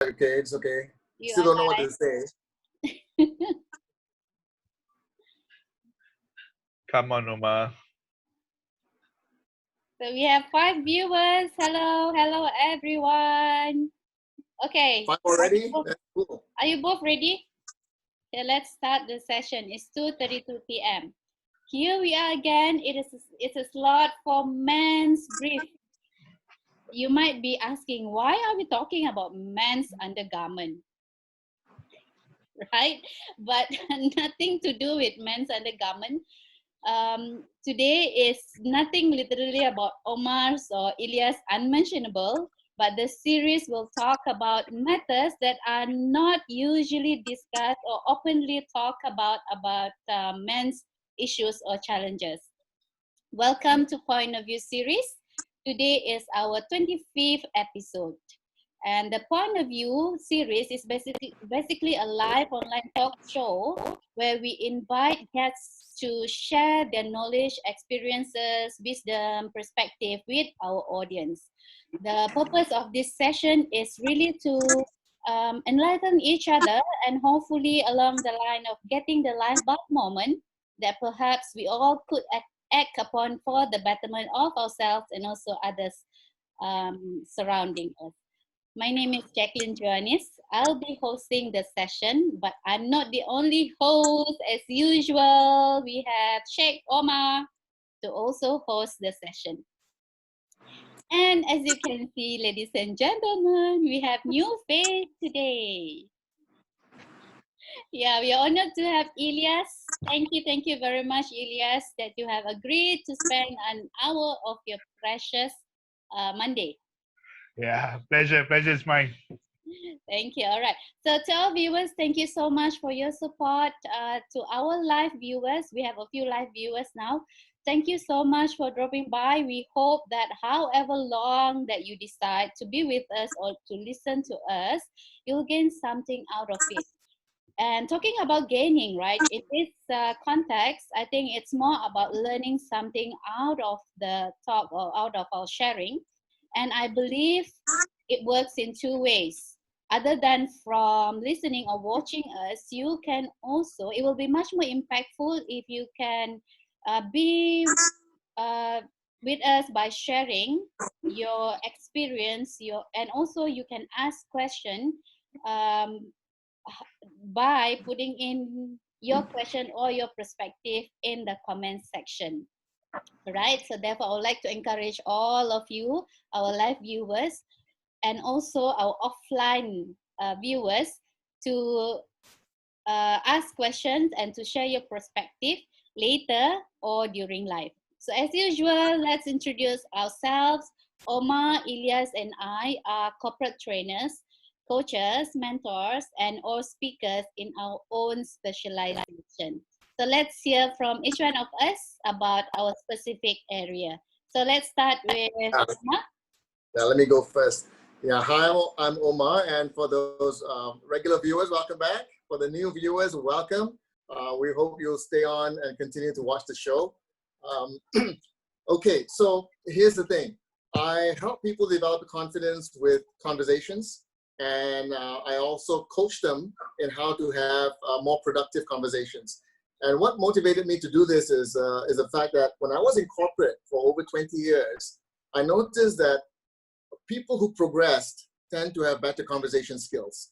Okay, it's okay. You Still are don't know what live. to say. Come on, Uma. So we have 5 viewers. Hello, hello everyone. Okay. 5 already? That's cool. Are you both ready? Okay, let's start the session. It's 2:32 p.m. Here we are again. It's a slot for men's brief. You might be asking, why are we talking about men's undergarment? Right? But nothing to do with men's undergarment. Today is nothing literally about Omar's or Ilya's unmentionable, but the series will talk about matters that are not usually discussed or openly talked about men's issues or challenges. Welcome to Point of View series. Today is our 25th episode. And the Point of View series is basically a live online talk show where we invite guests to share their knowledge, experiences, wisdom, perspective with our audience. The purpose of this session is really to enlighten each other and hopefully along the line of getting the life bulb moment that perhaps we all could act upon for the betterment of ourselves and also others surrounding us. My name is Jacqueline Joannis. I'll be hosting the session, but I'm not the only host. As usual, we have Sheikh Omar to also host the session. And as you can see, ladies and gentlemen, we have new face today. Yeah, we are honored to have Ilyas. Thank you very much, Ilyas, that you have agreed to spend an hour of your precious Monday. Yeah, pleasure is mine. Thank you. All right. So to our viewers, thank you so much for your support. To our live viewers, we have a few live viewers now. Thank you so much for dropping by. We hope that however long that you decide to be with us or to listen to us, you'll gain something out of it. And talking about gaining, right, in this context, I think it's more about learning something out of the talk or out of our sharing. And I believe it works in two ways. Other than from listening or watching us, you can also, it will be much more impactful if you can be with us by sharing your experience, and also you can ask questions by putting in your question or your perspective in the comment section. Right, so therefore I would like to encourage all of you, our live viewers, and also our offline viewers to ask questions and to share your perspective later or during live. So as usual, let's introduce ourselves. Omar, Ilyas, and I are corporate trainers, coaches, mentors, and or speakers in our own specialization. So let's hear from each one of us about our specific area. So let's start with Omar. Yeah, let me go first. Yeah, hi, I'm Omar, and for those regular viewers, welcome back. For the new viewers, welcome. We hope you'll stay on and continue to watch the show. Okay, so here's the thing. I help people develop confidence with conversations, and I also coach them in how to have more productive conversations. And what motivated me to do this is the fact that when I was in corporate for over 20 years, I noticed that people who progressed tend to have better conversation skills,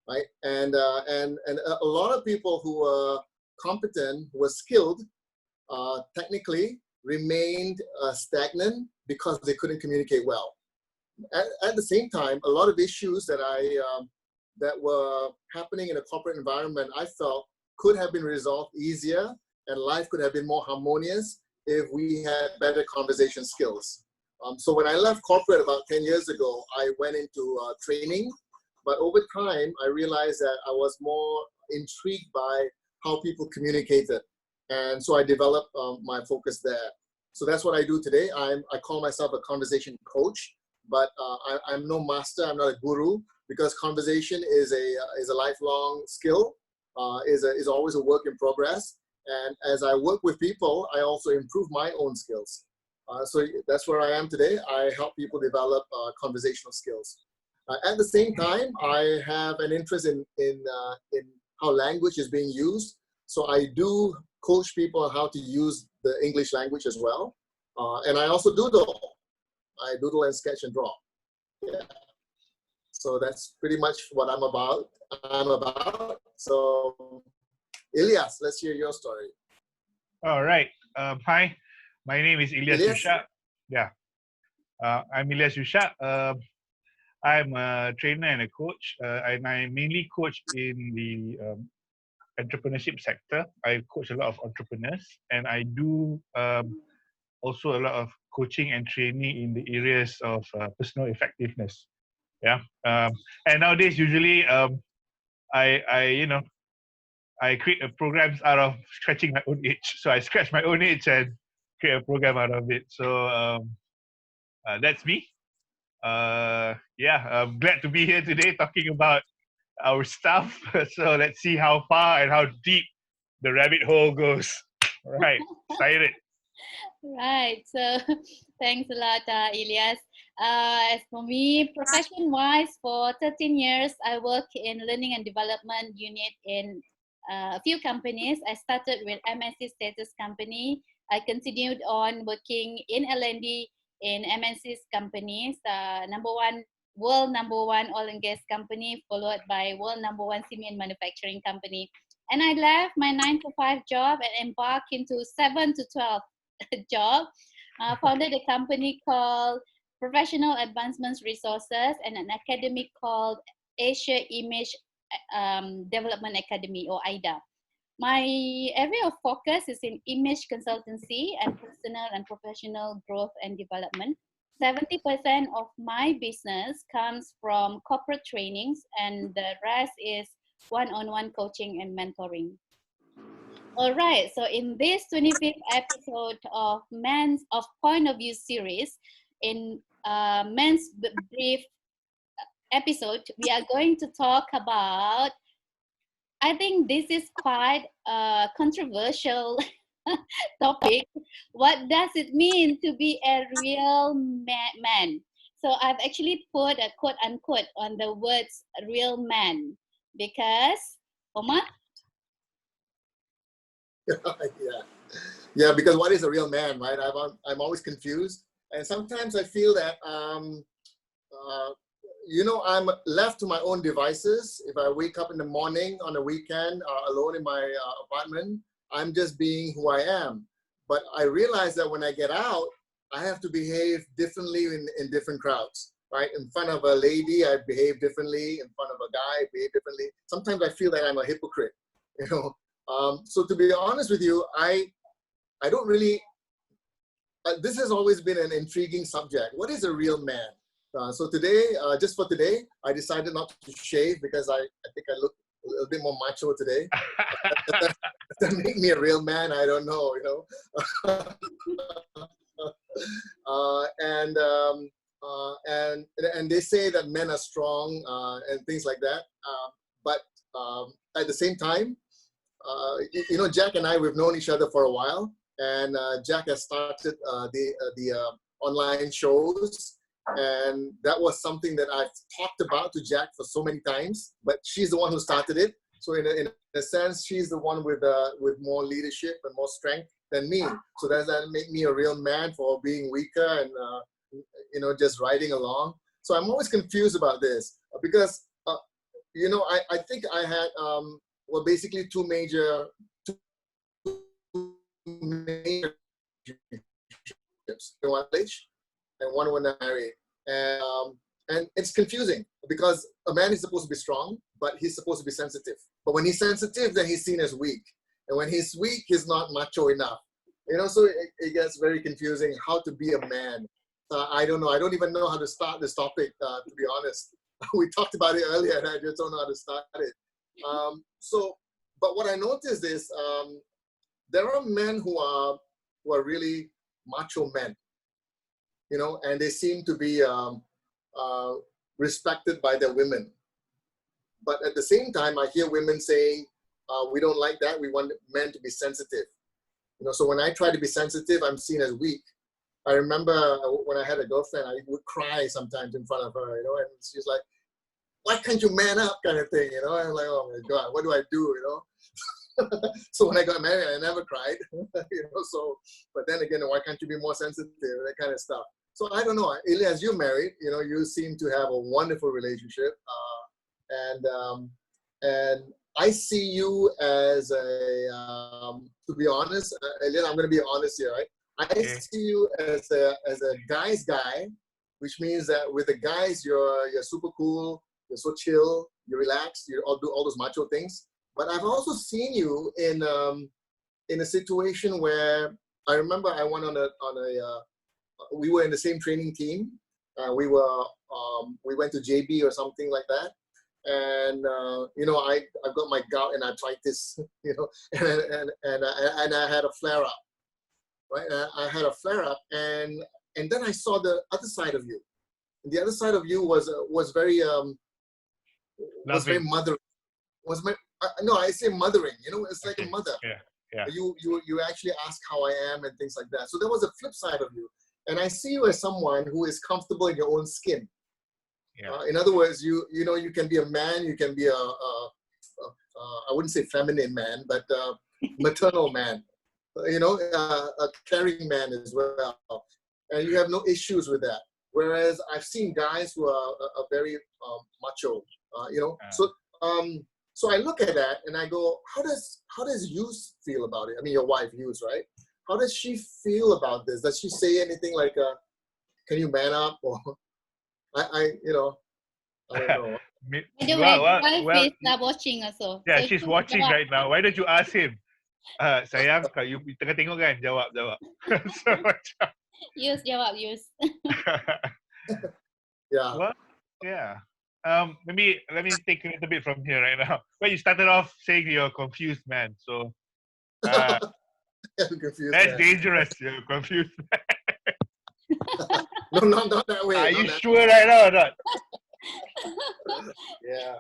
right? And a lot of people who were competent, who were skilled, technically remained stagnant because they couldn't communicate well. At the same time, a lot of issues that that were happening in a corporate environment, I felt could have been resolved easier and life could have been more harmonious if we had better conversation skills. So when I left corporate about 10 years ago, I went into training, but over time, I realized that I was more intrigued by how people communicated. And so I developed my focus there. So that's what I do today. I call myself a conversation coach, but I'm no master, I'm not a guru, because conversation is a lifelong skill, is always a work in progress. And as I work with people, I also improve my own skills. So that's where I am today. I help people develop conversational skills. At the same time, I have an interest in how language is being used. So I do coach people on how to use the English language as well. And I also doodle. I doodle and sketch and draw. Yeah. So that's pretty much what I'm about. So, Ilyas, let's hear your story. All right. Hi, my name is Ilyas Ilyas? Yushak. Yeah. I'm Ilyas Yushak. I'm a trainer and a coach, and I mainly coach in the entrepreneurship sector. I coach a lot of entrepreneurs, and I do also a lot of coaching and training in the areas of personal effectiveness. Yeah. And nowadays, usually, I create programs out of scratching my own itch. So I scratch my own itch and create a program out of it. So that's me. I'm glad to be here today talking about our stuff. So let's see how far and how deep the rabbit hole goes. All right, excited. Right. So thanks a lot, Ilyas. As for me, profession-wise, for 13 years, I work in learning and development unit in a few companies. I started with MNC status company. I continued on working in L&D in MNC's companies, world number one oil and gas company, followed by world number one cement manufacturing company. And I left my 9 to 5 job and embarked into 7 to 12 job. Founded a company called Professional Advancements Resources and an academy called Asia Image Development Academy, or AIDA. My area of focus is in image consultancy and personal and professional growth and development. 70% of my business comes from corporate trainings, and the rest is one-on-one coaching and mentoring. All right, so in this 25th episode of Point of View series, in Men's Brief episode, we are going to talk about, I think this is quite a controversial topic. What does it mean to be a real man? So I've actually put a quote unquote on the words real man because, Omar? Yeah, because what is a real man, right? I'm always confused, and sometimes I feel that I'm left to my own devices. If I wake up in the morning on a weekend alone in my apartment, I'm just being who I am. But I realize that when I get out, I have to behave differently in different crowds, right? In front of a lady, I behave differently. In front of a guy, I behave differently. Sometimes I feel that I'm a hypocrite, you know. So to be honest with you, I don't really, this has always been an intriguing subject. What is a real man? So today, just for today, I decided not to shave because I think I look a little bit more macho today. That make me a real man, I don't know, you know. And they say that men are strong and things like that. But at the same time, Jack and I, we've known each other for a while, and Jack has started the online shows, and that was something that I've talked about to Jack for so many times, but she's the one who started it. So in a sense, she's the one with more leadership and more strength than me. So does that make me a real man for being weaker and just riding along? So I'm always confused about this because I think I had basically two major relationships, one age and one when I married, and it's confusing because a man is supposed to be strong, but he's supposed to be sensitive. But when he's sensitive, then he's seen as weak, and when he's weak, he's not macho enough. So it gets very confusing how to be a man. I don't know. I don't even know how to start this topic. To be honest, we talked about it earlier, and I just don't know how to start it. But what I noticed is there are men who are really macho men, and they seem to be respected by their women. But at the same time, I hear women saying, we don't like that. We want men to be sensitive. So when I try to be sensitive, I'm seen as weak. I remember when I had a girlfriend, I would cry sometimes in front of her, and she's like, why can't you man up kind of thing, you know? And I'm like, oh my God, what do I do, you know? So when I got married, I never cried, you know, so, but then again, why can't you be more sensitive, that kind of stuff. So I don't know, Elias, you're married, you know, you seem to have a wonderful relationship. And I see you as to be honest, Elias, I'm going to be honest here, right? I see you as a guy's guy, which means that with the guys, you're super cool, you're so chill, you're relaxed, you all do all those macho things. But I've also seen you in a situation where I remember I went we were in the same training team. We went to JB or something like that. And you know, I've got my gout and arthritis, you know, and I had a flare up, right? I had a flare up, and then I saw the other side of you. And the other side of you was very mothering. No, I say mothering. You know, it's like a mother. Yeah. You actually ask how I am and things like that. So there was a flip side of you, and I see you as someone who is comfortable in your own skin. Yeah. In other words, you know, you can be a man, you can be I wouldn't say feminine man, but maternal man. You know, a caring man as well, and you have no issues with that. Whereas I've seen guys who are very macho. You know, so I look at that and I go, how does Yus feel about it? I mean, your wife, Yus, right? How does she feel about this? Does she say anything like, "Can you man up?" Or you know, I don't know. By the way, wife is watching also. Yeah, So she's watching right now. Why don't you ask him? Sayang, kalau you tengah tengok kan, jawab. So macam. Yus, jawab, Yus. Yeah. Well, yeah. Maybe let me take a little bit from here right now. Well, you started off saying you're confused, man. So confused, that's man. dangerous. You're confused. No, not that way. Are you sure right now or not? Yeah.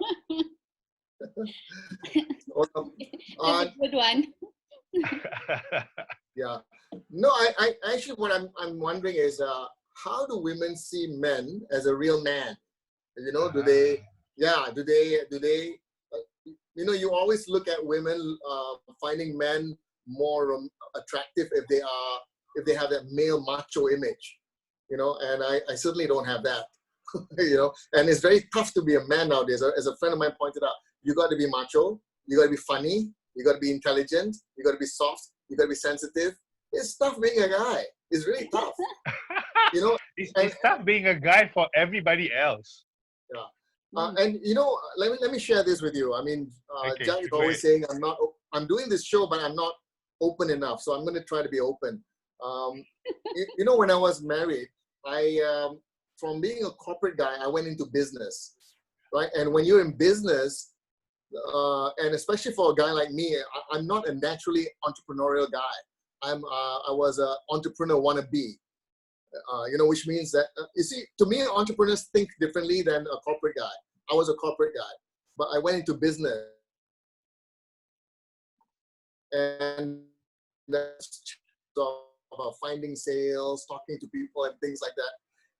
That's a good one. Yeah. No, I actually, what I'm wondering is, how do women see men as a real man? You know, do they? You know, you always look at women finding men more attractive if they have that male macho image. You know, and I certainly don't have that. You know, and it's very tough to be a man nowadays. As a friend of mine pointed out, you got to be macho, you got to be funny, you got to be intelligent, you got to be soft, you got to be sensitive. It's tough being a guy. It's really tough. You know, it's tough being a guy for everybody else. Yeah. And you know, let me share this with you. I mean, Jack is always saying I'm doing this show, but I'm not open enough. So I'm going to try to be open. You know, when I was married, from being a corporate guy, I went into business, right? And when you're in business, and especially for a guy like me, I'm not a naturally entrepreneurial guy. I was an entrepreneur wannabe. You know, which means that, you see, to me, entrepreneurs think differently than a corporate guy. I was a corporate guy, but I went into business. And that's about finding sales, talking to people and things like that.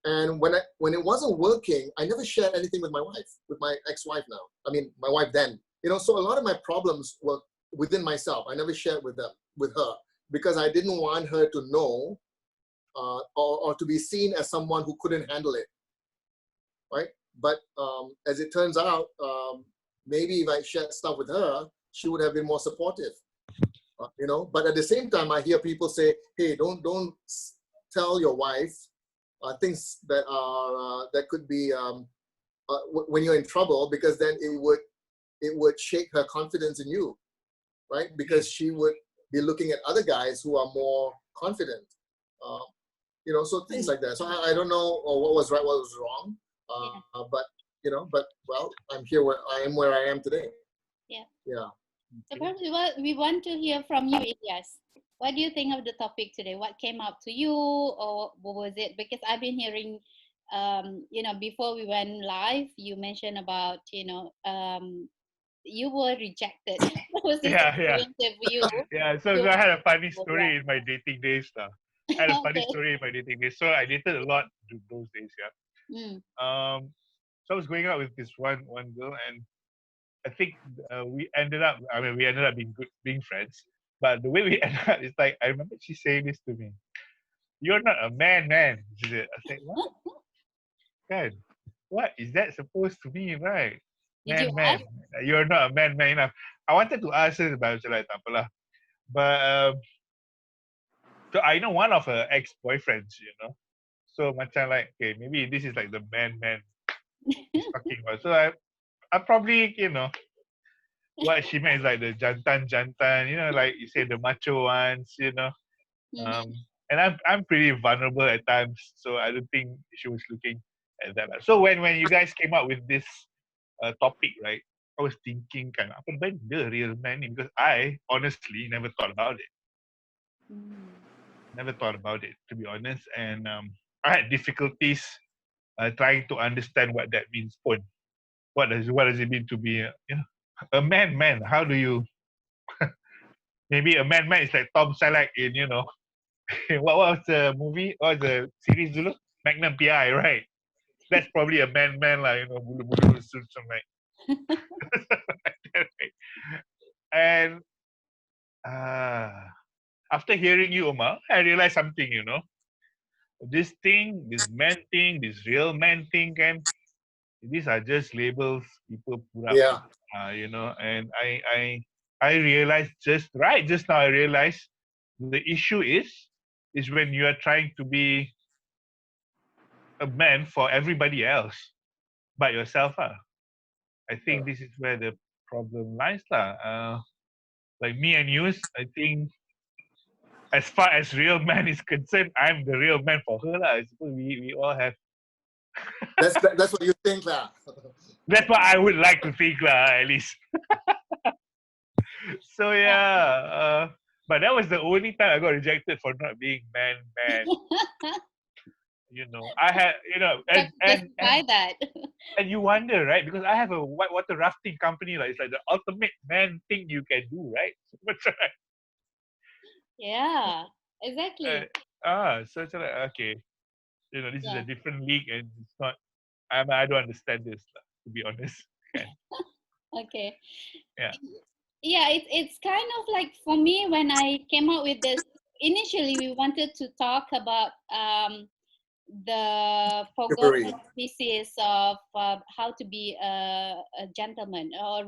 And when it wasn't working, I never shared anything with my wife, with my ex-wife now. I mean, my wife then. You know, so a lot of my problems were within myself. I never shared with her, because I didn't want her to know or to be seen as someone who couldn't handle it, right? But as it turns out, maybe if I shared stuff with her, she would have been more supportive, you know. But at the same time, I hear people say, "Hey, don't tell your wife things that are that could be when you're in trouble, because then it would shake her confidence in you, right? Because she would be looking at other guys who are more confident." You know, so things like that. So I don't know what was right, what was wrong. But, you know, well, I'm here where I am today. Yeah. Yeah. So perhaps we want to hear from you, Elias. What do you think of the topic today? What came up to you, or what was it? Because I've been hearing, you know, before we went live, you mentioned about, you know, you were rejected. Was this experience for you? Yeah, so I had a funny story in my dating days now. I had a funny story in my dating days. So I dated a lot those days, yeah. So I was going out with this one girl, and I think we ended up. I mean, we ended up being friends. But the way we ended up is like I remember she saying this to me. You're not a man, man. She said. I said, what? God, what is that supposed to mean, right? Did you Man, man. ask? You're not a man, man enough. I wanted to ask her about macam like tak apalah. But so I know one of her ex-boyfriends, So macam like, okay, maybe this is like the man, man he's talking about. So I probably, what she meant is like the jantan, jantan, like you say the macho ones. Mhm. Um, and I'm pretty vulnerable at times, so I don't think she was looking at that. So when you guys came up with this topic, right? I was thinking kind of apa benda real man ni, because I honestly never thought about it. Mm. Never thought about it, to be honest, and I had difficulties trying to understand what that means. What does it mean to be a man? Man, how do you? Maybe a man is like Tom Selleck in what was the movie or the series dulu? Magnum PI, right? That's probably a man lah, bulu-bulu suit like that, right? And uh, after hearing you, Omar, I realized something. This thing, this man thing, this real man thing, these are just labels people put up, Yeah. and I realized just now I realized the issue is when you are trying to be a man for everybody else but yourself. I think this is where the problem lies. Like me and you, I think as far as real man is concerned, I'm the real man for her. I suppose we all have. That's what you think, lah. That's what I would like to think, at least. So yeah, but that was the only time I got rejected for not being man, man. I had, But justify that. and you wonder, right? Because I have a whitewater rafting company, like it's like the ultimate man thing you can do, right? Yeah, exactly. So it's like okay, this is a Yeah. different league, and it's not. I don't understand this, to be honest. Okay. Okay. Yeah. Yeah, it's kind of like for me when I came out with this. Initially, we wanted to talk about the Chivalry. forgotten pieces of how to be a gentleman or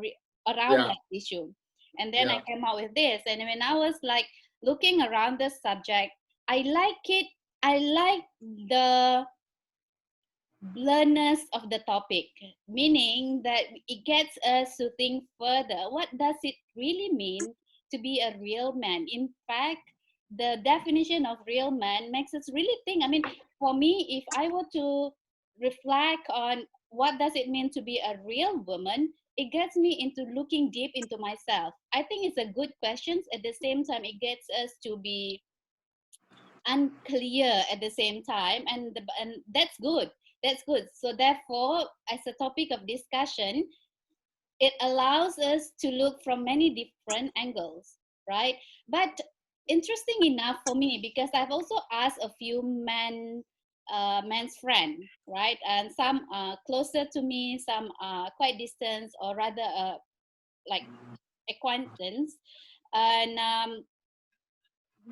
around Yeah. that issue. And then I Yeah. came out with this. And when I was like looking around the subject, I like it. I like the blurriness of the topic, meaning that it gets us to think further. What does it really mean to be a real man? In fact, the definition of real man makes us really think. I mean, for me, if I were to reflect on what does it mean to be a real woman, it gets me into looking deep into myself. I think it's a good question. At the same time, it gets us to be unclear at the same time, and that's good. So therefore, as a topic of discussion, it allows us to look from many different angles, right? But interesting enough for me, because I've also asked a few men's friend, right? And some are closer to me, some are quite distant, or rather like acquaintance. And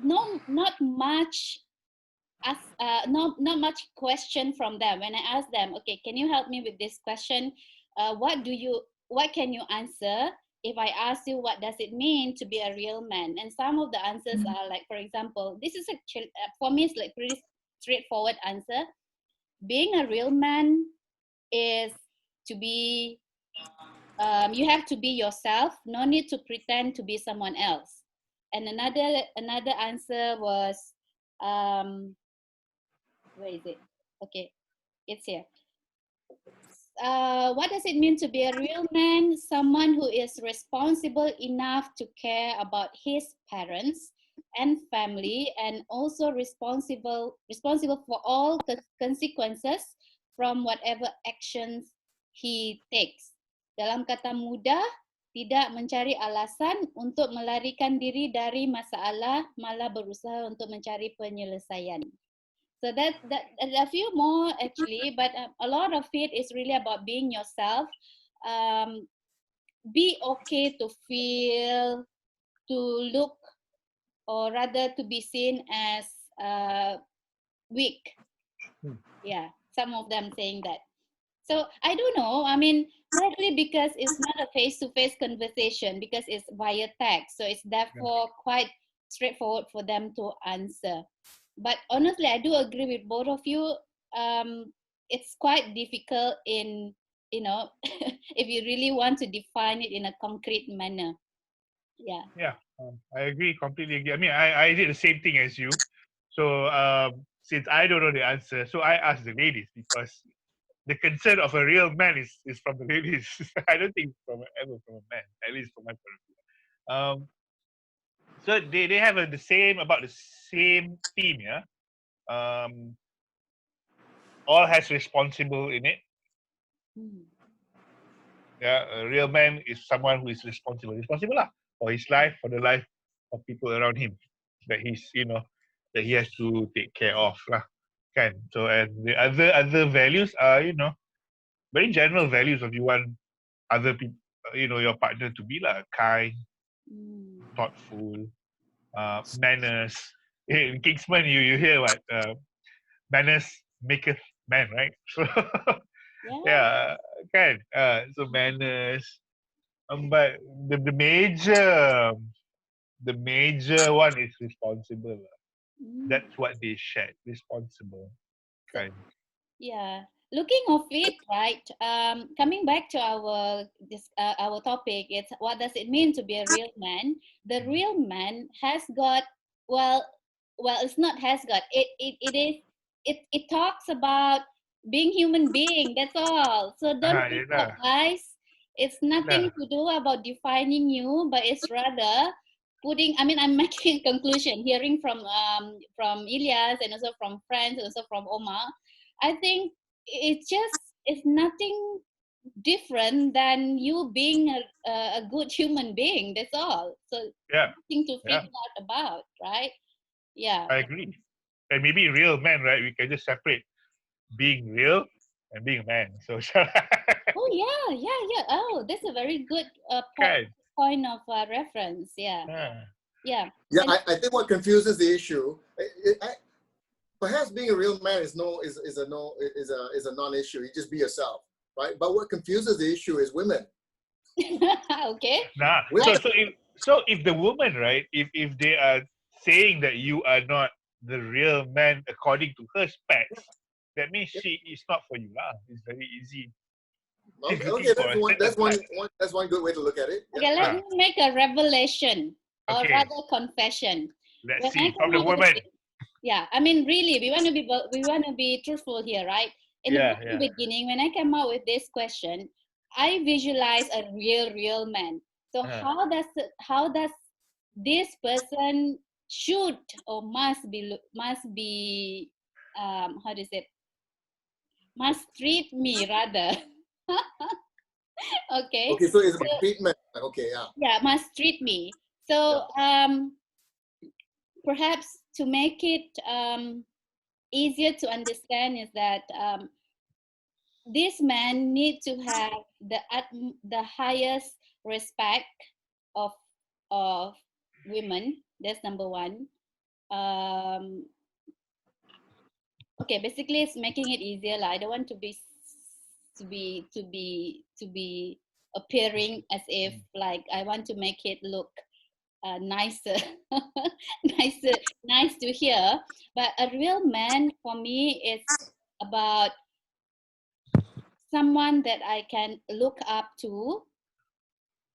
no, not much not much question from them. When I ask them, okay, can you help me with this question? What can you answer if I ask you what does it mean to be a real man? And some of the answers are like, for example, this is actually for me, it's like pretty straightforward answer. Being a real man is to be you have to be yourself. No need to pretend to be someone else. And another answer was where is it? Okay, it's here. What does it mean to be a real man? Someone who is responsible enough to care about his parents and family, and also responsible for all the consequences from whatever actions he takes. Dalam kata mudah, tidak mencari alasan untuk melarikan diri dari masalah, malah berusaha untuk mencari penyelesaian. So that a few more actually, but a lot of it is really about being yourself. Um, be okay to feel, to look, or rather to be seen as weak. Hmm. Yeah, some of them saying that. So I don't know. I mean, partly because it's not a face-to-face conversation, because it's via text, so it's Yeah. therefore quite straightforward for them to answer. But honestly, I do agree with both of you. It's quite difficult in, you know, if you really want to define it in a concrete manner. Yeah. Yeah, I agree, completely agree. I mean, I did the same thing as you. So since I don't know the answer, so I asked the ladies because the concern of a real man is from the ladies. I don't think ever from a man, at least from my point of view. So they have the same about the same theme, yeah. Um, all has responsible in it. Mm. Yeah, a real man is someone who is responsible lah, for his life, for the life of people around him that that he has to take care of lah. Kan? So and the other values are very general values of you want other people your partner to be like kind, Mm. thoughtful, manners. In Kingsman, you hear what manners maketh man, right? So Yeah. yeah, kan. So manners. But the major one is responsible. Mm. That's what they shared. Responsible, So kind. yeah, looking of it, right? Coming back to our topic, it's what does it mean to be a real man? The real man has got, well, it's not has got. It talks about being human being. That's all. So don't freak out, Yelah, guys. It's nothing yelah. to do about defining you, but it's rather putting. I mean, I'm making a conclusion, hearing from Ilyas and also from friends and also from Omar. I think it's nothing different than you being a good human being. That's all. So Yeah, nothing to freak yeah. out about, right? Yeah. I agree. And maybe real men, right? We can just separate being real and being a man. So Oh yeah, yeah, yeah. Oh, that's a very good kan. point of reference. Yeah, yeah. Yeah, And I think what confuses the issue, perhaps being a real man is a non-issue. You just be yourself, right? But what confuses the issue is women. okay. Nah. I, So if the woman, right, if they are saying that you are not the real man according to her specs, that means she is not for you lah. It's very easy. She's looking Okay, for a certain type. that's one good way to look at it. Yeah. okay, let Ah, me make a revelation, or okay. rather confession. Let's When I see from came the out with woman. this, yeah, I mean, really, we want to be truthful here, right? In the Yeah, very yeah. beginning, when I came out with this question, I visualize a real man. So Uh, how does this person should or must be how does it must treat me rather? Okay, Okay, so it's so about treatment. Okay, yeah. yeah, must treat me. Yeah. So perhaps to make it easier to understand is that this man need to have the highest respect of of women. That's number one. Um, okay, basically it's making it easier. Like, I don't want to be appearing as if like I want to make it look nicer, nice to hear. But a real man for me is about someone that I can look up to,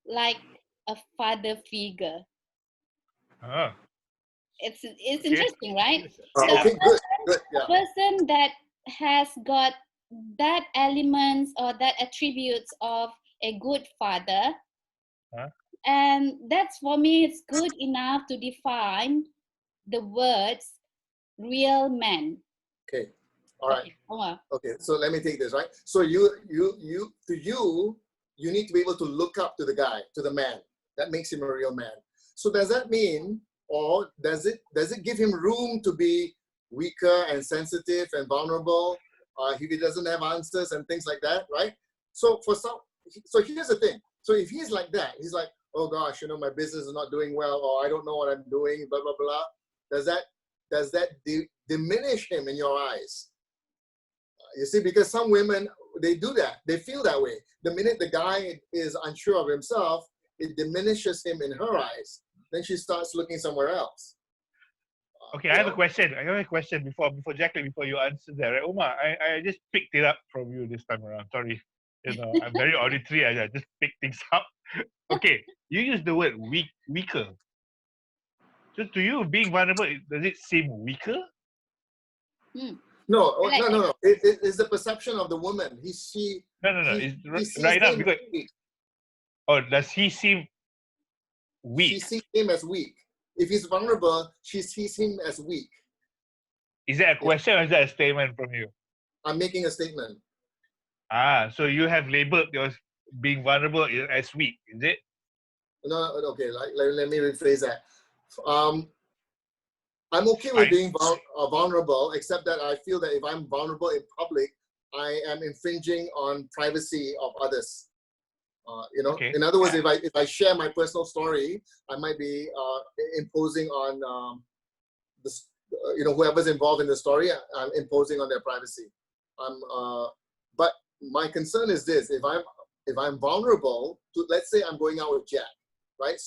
like a father figure. uh, It's okay. interesting, right? Yes. So Yeah. Okay, good, good. a Yeah. person that has got that elements or that attributes of a good father, Huh? and that's for me it's good enough to define the words real man. Okay. All right. Okay, Omar. Okay. So let me take this, right? So you need to be able to look up to the guy, to the man. That makes him a real man. So does that mean, or does it give him room to be weaker and sensitive and vulnerable, if he doesn't have answers and things like that, right? So so here's the thing. So if he's like that, he's like, oh gosh, my business is not doing well, or I don't know what I'm doing, blah, blah, blah. Does that diminish him in your eyes? You see, because some women, they do that. They feel that way. The minute the guy is unsure of himself, it diminishes him in her eyes. Then she starts looking somewhere else. Okay, I have a question. I have a question before Jacqueline, before you answer that. Right? Omar, I just picked it up from you this time around. Sorry. I'm very auditory. I just pick things up. Okay, you use the word weaker. So to you, being vulnerable, does it seem weaker? No. It's the perception of the woman. No. He sees Right now, him because weak. does he seem weak? She sees him as weak. If he's vulnerable, she sees him as weak. Is that a question or is that a statement from you? I'm making a statement. So you have labeled your being vulnerable as weak, is it? No, okay. Let me rephrase that. I'm okay with being vulnerable, except that I feel that if I'm vulnerable in public, I am infringing on privacy of others. Okay. In other words, if I share my personal story, I might be imposing on whoever's involved in the story. I'm imposing on their privacy. But my concern is this: if I'm vulnerable to, let's say I'm going out with Jack, right?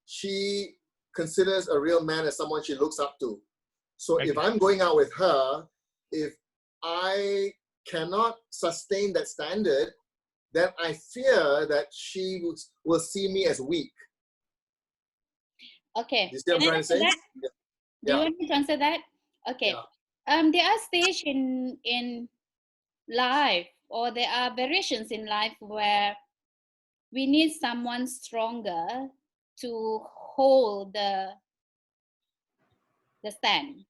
She considers a real man as someone she looks up to. So if I'm going out with her, if I cannot sustain that standard, then I fear that she will see me as weak. Okay. You see what I'm trying to say? Do you want me to answer that? Okay. Yeah. There are stages in life, or there are variations in life where we need someone stronger to hold the stand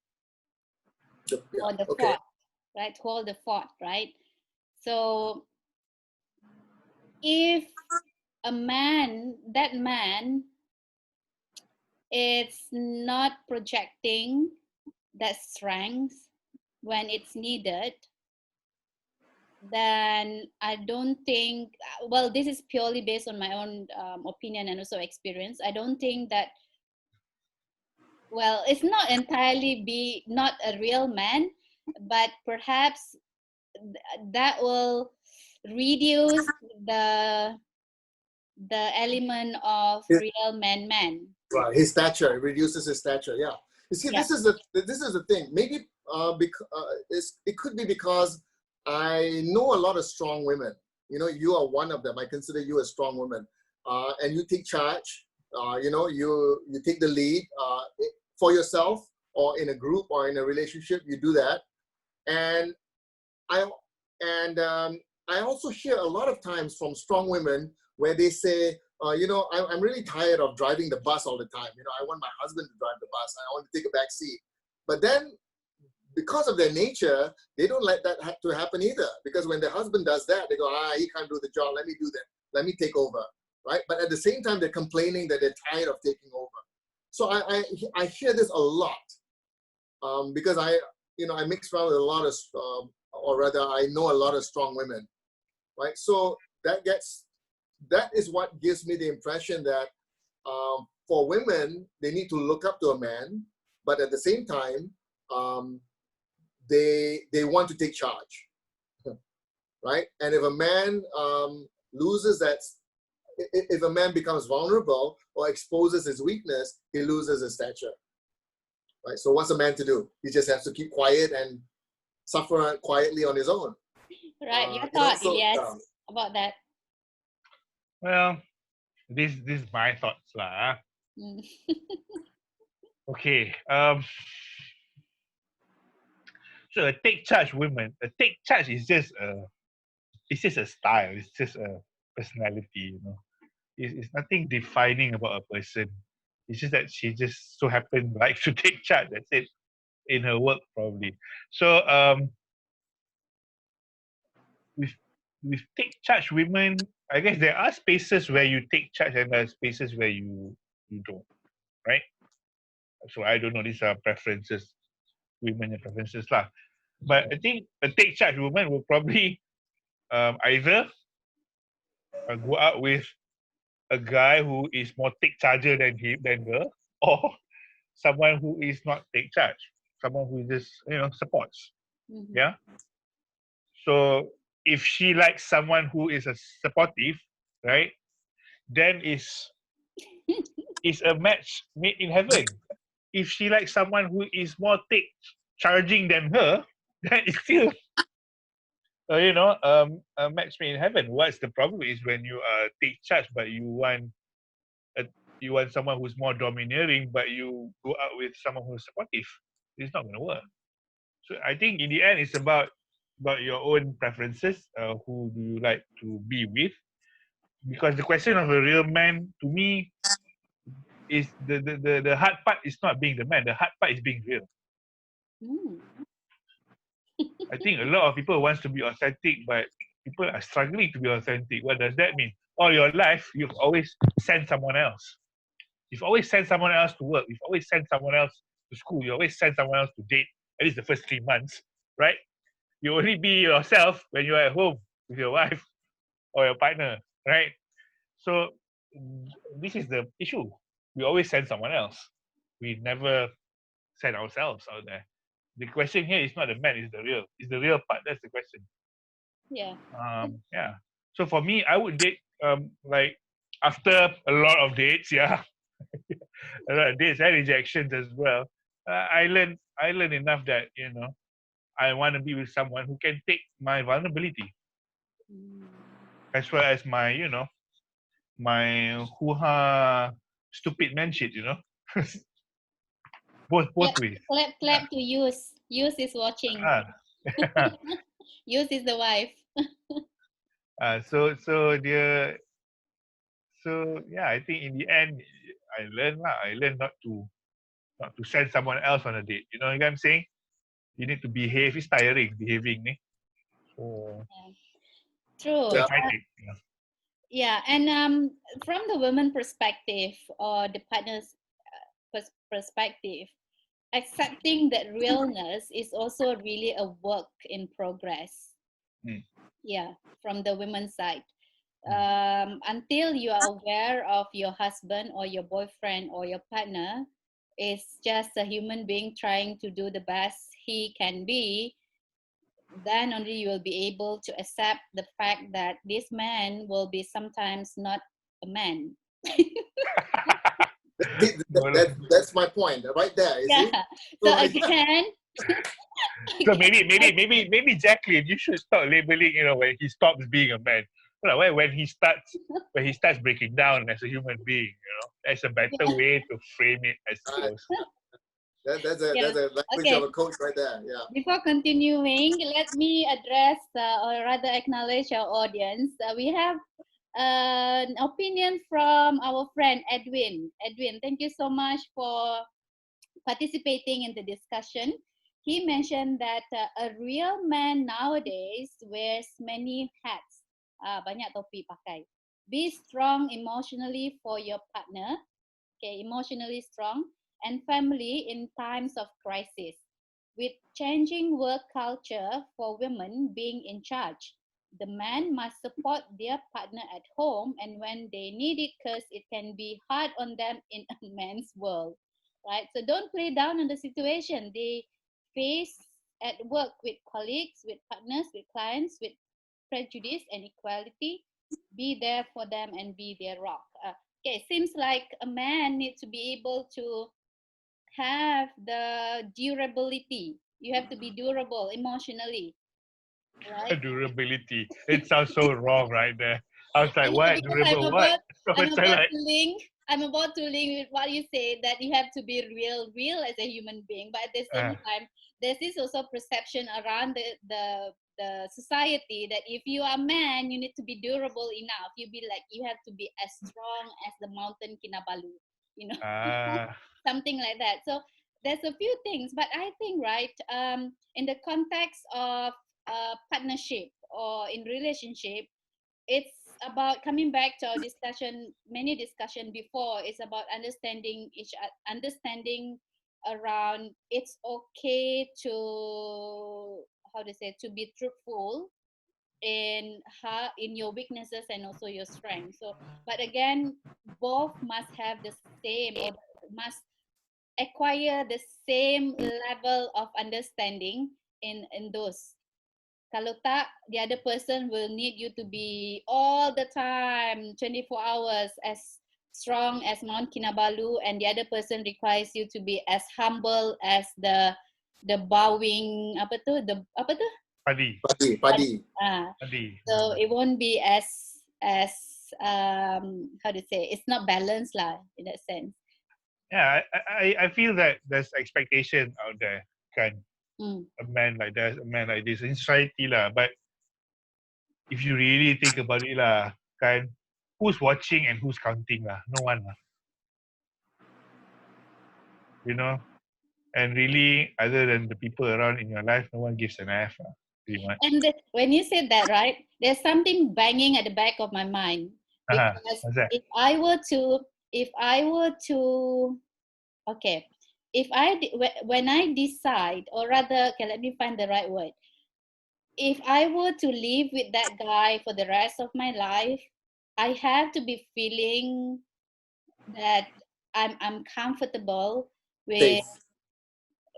or the fort, right? Hold the fort, right? So if that man is not projecting that strength when it's needed, then I don't think, well, this is purely based on my own opinion and also experience. I don't think that, well, it's not entirely not a real man, but perhaps that will reduce the element of real man. Right, his stature, it reduces his stature. Yeah, you see, this is the thing. Maybe it could be because I know a lot of strong women. You are one of them. I consider you a strong woman, and you take charge. You take the lead for yourself, or in a group, or in a relationship. You do that, and I also hear a lot of times from strong women where they say, I'm really tired of driving the bus all the time. I want my husband to drive the bus. I want to take a back seat. But then, because of their nature, they don't let that to happen either. Because when their husband does that, they go, he can't do the job. Let me do that. Let me take over, right? But at the same time, they're complaining that they're tired of taking over. So I hear this a lot because I mix around with a lot of, or rather, I know a lot of strong women, right? So that is what gives me the impression that for women, they need to look up to a man, but at the same time, they want to take charge, right? And if a man loses that, if a man becomes vulnerable or exposes his weakness, he loses his stature, right? So what's a man to do? He just has to keep quiet and suffer quietly on his own. Right, your thoughts, Ilyas, about that? Well, this is my thoughts lah. Okay. So a take charge woman, a take charge is just a style. It's just a personality. It's nothing defining about a person. It's just that she just so happened like to take charge. That's it. In her work probably. So with take charge women, I guess there are spaces where you take charge and there are spaces where you don't, right? So I don't know, these are preferences. women preferences lah. But I think a take charge woman will probably either go out with a guy who is more take charger than her, or someone who is not take charge, someone who just supports. Mhm. Yeah. So if she likes someone who is a supportive, right, then is a match made in heaven. If she likes someone who is more take charging than her, then it's still a match made in heaven. What's the problem is when you take charge, but you want someone who's more domineering, but you go out with someone who's supportive. It's not going to work. So I think in the end, it's about your own preferences. Who do you like to be with? Because the question of a real man, to me, is the hard part is not being the man. The hard part is being real. Mm. I think a lot of people wants to be authentic, but people are struggling to be authentic. What does that mean? All your life, you've always sent someone else. You've always sent someone else to work. You've always sent someone else to school. You always send someone else to date, at least the first 3 months, right? You only be yourself when you're at home with your wife or your partner, right? So this is the issue. We always send someone else. We never send ourselves out there. The question here is not the man, it's the real. It's the real part. That's the question. Yeah. Yeah. So for me, I would date like after a lot of dates, yeah, a lot of dates and rejections as well. I learned enough that I want to be with someone who can take my vulnerability Mm. as well as my my hoo-ha stupid man shit. Both ways. Clap to use. Use is watching. Ah. Use is the wife. So yeah, I think in the end I learned not to send someone else on a date. You know what I'm saying? You need to behave. It's tiring behaving, ne? So True. Yeah. that's my take. Yeah. Yeah, and from the women perspective or the partner's perspective, accepting that realness is also really a work in progress. Mm. Yeah, from the women's side. Mm. Until you are aware of your husband or your boyfriend or your partner is just a human being trying to do the best he can be, then only you will be able to accept the fact that this man will be sometimes not a man. That's my point right there. You Yeah. see? So So again, So maybe Jacqueline, you should start labeling. When he stops being a man. When he starts breaking down as a human being. That's a better way to frame it, I uh, suppose. yeah. that's a language Okay. of a coach right there. Yeah. Before continuing, let me address or rather acknowledge our audience. We have an opinion from our friend Edwin. Edwin, thank you so much for participating in the discussion. He mentioned that a real man nowadays wears many hats. Banyak topi pakai. Be strong emotionally for your partner. Okay, emotionally strong and family in times of crisis. With changing work culture for women being in charge, the man must support their partner at home and when they need it, because it can be hard on them in a man's world, right? So don't play down on the situation they face at work with colleagues, with partners, with clients, with prejudice and equality. Be there for them and be their rock. Okay, seems like a man needs to be able to have the durability. You have to be durable emotionally, right? Durability. It sounds so wrong right there. I was I like, know what? because I'm Durable what? about So I'm it's about like, to link I'm about to link with what you say that you have to be real as a human being, but at the same uh, time, there's this also perception around the society that if you are a man, you need to be durable enough. You have to be as strong as the mountain Kinabalu, you know, uh, something like that. So there's a few things, but I think right in the context of partnership or in relationship, it's about coming back to our discussion, many discussion before. It's about understanding around it's okay to, how to say, to be truthful in your weaknesses and also your strengths. So, but again, both must have the same, or must acquire the same level of understanding in those. Kalau tak, the other person will need you to be all the time 24 hours as strong as Mount Kinabalu, and the other person requires you to be as humble as the bowing apa tu, the apa tu, Padi. Padi. Padi. so it won't be as how to say, it's not balanced lah in that sense. Yeah, I feel that there's expectation out there, kan? A man like that, a man like this in society lah. But if you really think about it lah, kan, who's watching and who's counting lah? No one lah. You know, and really, other than the people around in your life, no one gives an F lah, pretty much. And when you said that, right, there's something banging at the back of my mind, because What's that? if I were to, okay, when I decide, or rather, okay, let me find the right word. If I were to live with that guy for the rest of my life, I have to be feeling that I'm comfortable with Safe.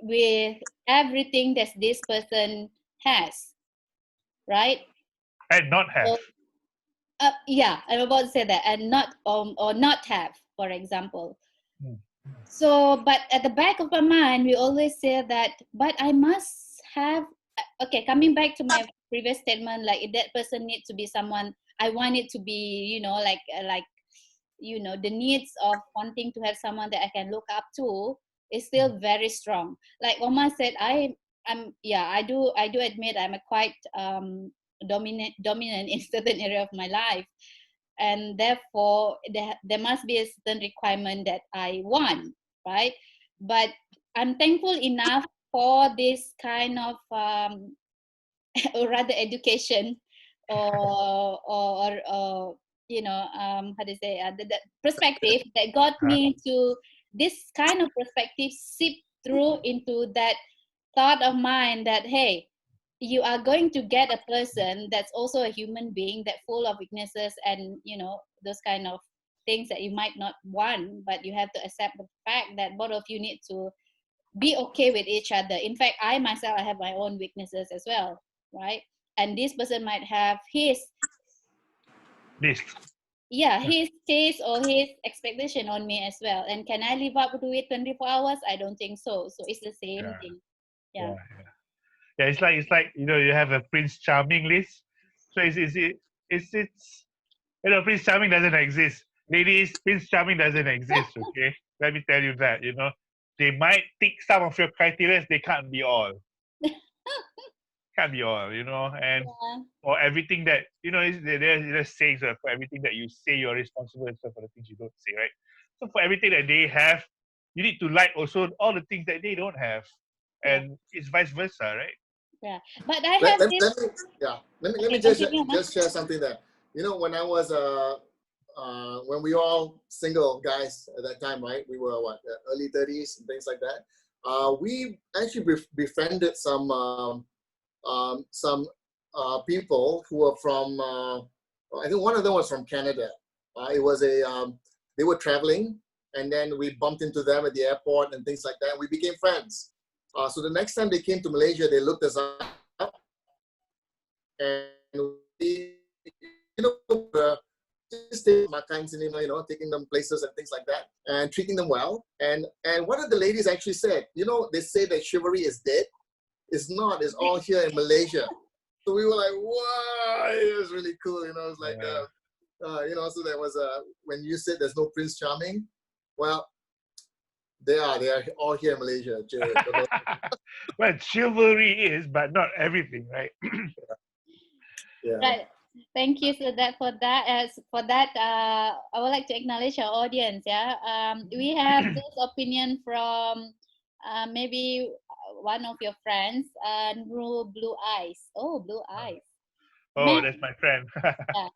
with everything that this person has, right? And not have. So, yeah, I'm about to say that, and not or not have, for example. So, but at the back of my mind, we always say that, but I must have. Okay, coming back to my previous statement, like if that person needs to be someone, I want it to be, the needs of wanting to have someone that I can look up to is still very strong. Like Omar said, I do admit I'm a quite dominant in certain area of my life, and therefore there must be a certain requirement that I want, right? But I'm thankful enough for this kind of or rather education, or how to say, the perspective that got me to this kind of perspective seep through into that thought of mine that, hey, you are going to get a person that's also a human being, that full of weaknesses and those kind of things that you might not want, but you have to accept the fact that both of you need to be okay with each other. In fact, I myself, I have my own weaknesses as well, right? And this person might have his his taste or his expectation on me as well. And can I live up to it 24 hours? I don't think so. So it's the same thing. Yeah. It's like you have a Prince Charming list. So it's Prince Charming doesn't exist. Ladies, Prince Charming doesn't exist, okay? Let me tell you that, They might tick some of your criteria, they can't be all. Can't be all, and for everything that, there's sayings for everything that you say, you're responsible and stuff for the things you don't say, right? So for everything that they have, you need to like also all the things that they don't have. And it's vice versa, right? Yeah, but I have let me just share something there. When I was when we all single guys at that time, right? We were early 30s and things like that. We actually befriended some people who were from. I think one of them was from Canada. It was they were traveling, and then we bumped into them at the airport and things like that. We became friends. So the next time they came to Malaysia, they looked us up, and we, just makan cinema, taking them places and things like that, and treating them well. And one of the ladies actually said, they say that chivalry is dead. It's not. It's all here in Malaysia. So we were like, wow, it was really cool. It's like, so there was when you said there's no Prince Charming, well, they are all here in Malaysia. Well, chivalry is, but not everything, right? Yeah. Right. Thank you for that. I would like to acknowledge our audience. Yeah. We have this opinion from maybe one of your friends, Blue Eyes. Oh, Blue Eyes. Oh, that's my friend. Yeah.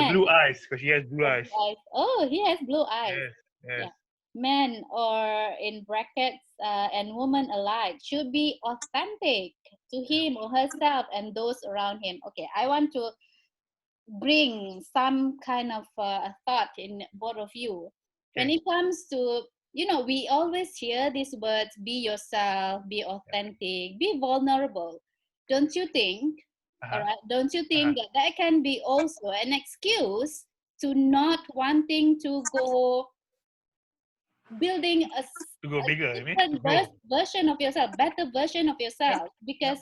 The blue eyes, because she has blue eyes. Oh, he has blue eyes. Yes. Yeah. men or in brackets and women alike should be authentic to him or herself and those around him. Okay, I want to bring some kind of thought in both of you. When Okay. it comes to, we always hear these words: be yourself, be authentic, be vulnerable. Don't you think, all Uh-huh. right, don't you Uh-huh. think that that can be also an excuse to not wanting to go building To go a bigger, I mean, to different grow. version of yourself, better version of Yep. yourself? Yep. Because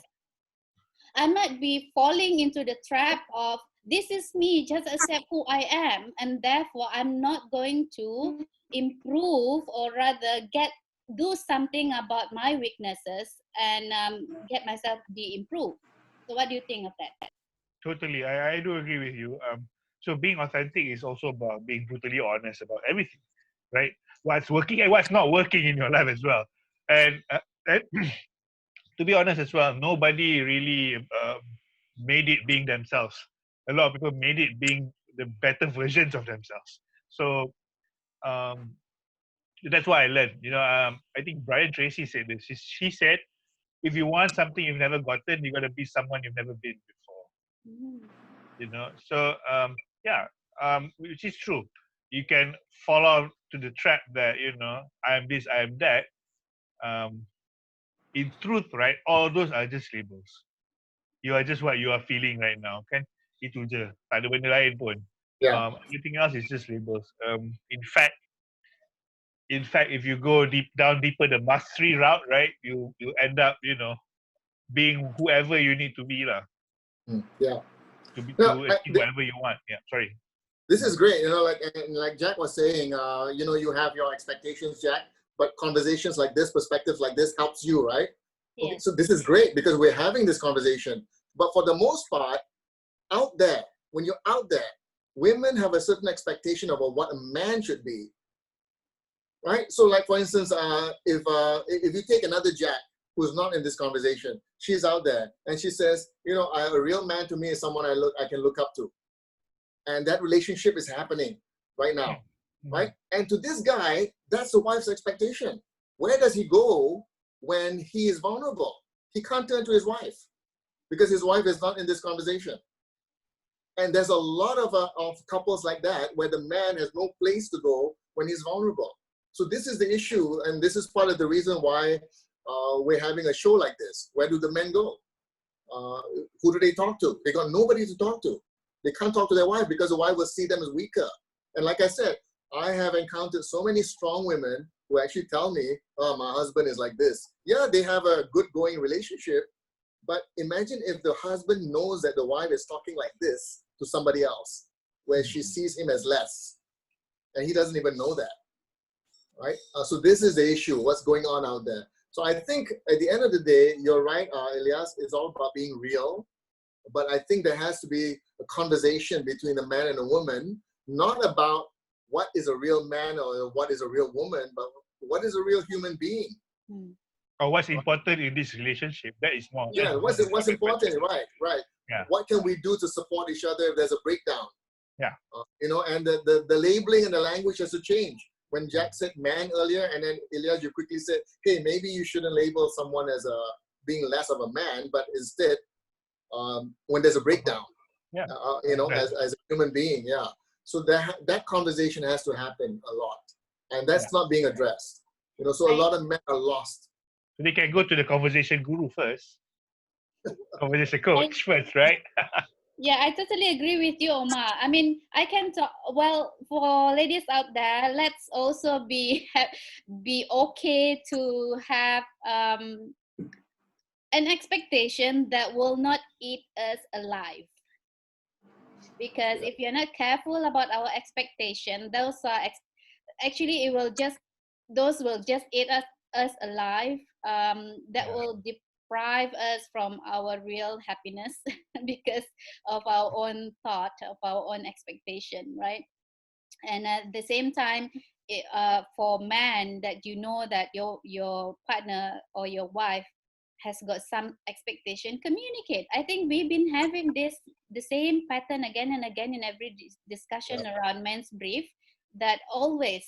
I might be falling into the trap of this is me, just accept who I am, and therefore I'm not going to improve or rather do something about my weaknesses and get myself to be improved. So, what do you think of that? Totally. I do agree with you. So being authentic is also about being brutally honest about everything, right? What's working and what's not working in your life as well. And to be honest as well, nobody really made it being themselves. A lot of people made it being the better versions of themselves. So um, that's what I learned. I think Brian Tracy said this. She said, if you want something you've never gotten, you got to be someone you've never been before. Mhm. So yeah, which is true. You can fall out to the trap that I am this, I am that. Um, in truth, right, all those are just labels. You are just what you are feeling right now, kan? Itu je. Tak ada benda lain pun. Yeah. Everything else is just labels. In fact, if you go down deeper the mastery route, right, you end up, being whoever you need to be lah, Yeah. to achieve whatever you want. Yeah, sorry. This is great. Like Jack was saying, you have your expectations, Jack, but conversations like this, perspectives like this helps you, right? Okay, Yes. so this is great because we're having this conversation. But for the most part, out there, when you're out there, women have a certain expectation of what a man should be, right? So, like for instance, if you take another Jack who's not in this conversation, she's out there and she says, a real man to me is someone I can look up to, and that relationship is happening right now, Mhm. right? And to this guy, that's the wife's expectation. Where does he go when he is vulnerable? He can't turn to his wife because his wife is not in this conversation. And there's a lot of couples like that where the man has no place to go when he's vulnerable. So this is the issue, and this is part of the reason why we're having a show like this. Where do the men go? Who do they talk to? They got nobody to talk to. They can't talk to their wife because the wife will see them as weaker. And like I said, I have encountered so many strong women who actually tell me, oh, my husband is like this. Yeah, they have a good going relationship, but imagine if the husband knows that the wife is talking like this to somebody else, where she sees him as less, and he doesn't even know that, right? So this is the issue, what's going on out there. So I think at the end of the day, you're right, Elias, it's all about being real. But I think there has to be a conversation between a man and a woman, not about what is a real man or what is a real woman, but what is a real human being. Mm. Or what's important in this relationship? That is more. Yeah, what's important, right? Yeah. What can we do to support each other if there's a breakdown? Yeah. And the labeling and the language has to change. When Jack said man earlier, and then Elias, you quickly said, hey, maybe you shouldn't label someone as being less of a man, but instead, when there's a breakdown, Yeah. as a human being, yeah. So that conversation has to happen a lot, and that's not being addressed. So a lot of men are lost. So they can go to the conversation guru first, conversation coach first, right? Yeah, I totally agree with you, Omar. I mean, I can talk. Well, for ladies out there, let's also be okay to have an expectation that will not eat us alive. Because if you're not careful about our expectation, those are actually those will just eat us alive. That will deprive us from our real happiness because of our own thought, of our own expectation, right? And at the same time, for man, that that your partner or your wife has got some expectation, communicate. I think we've been having the same pattern again and again in every discussion around men's brief, that always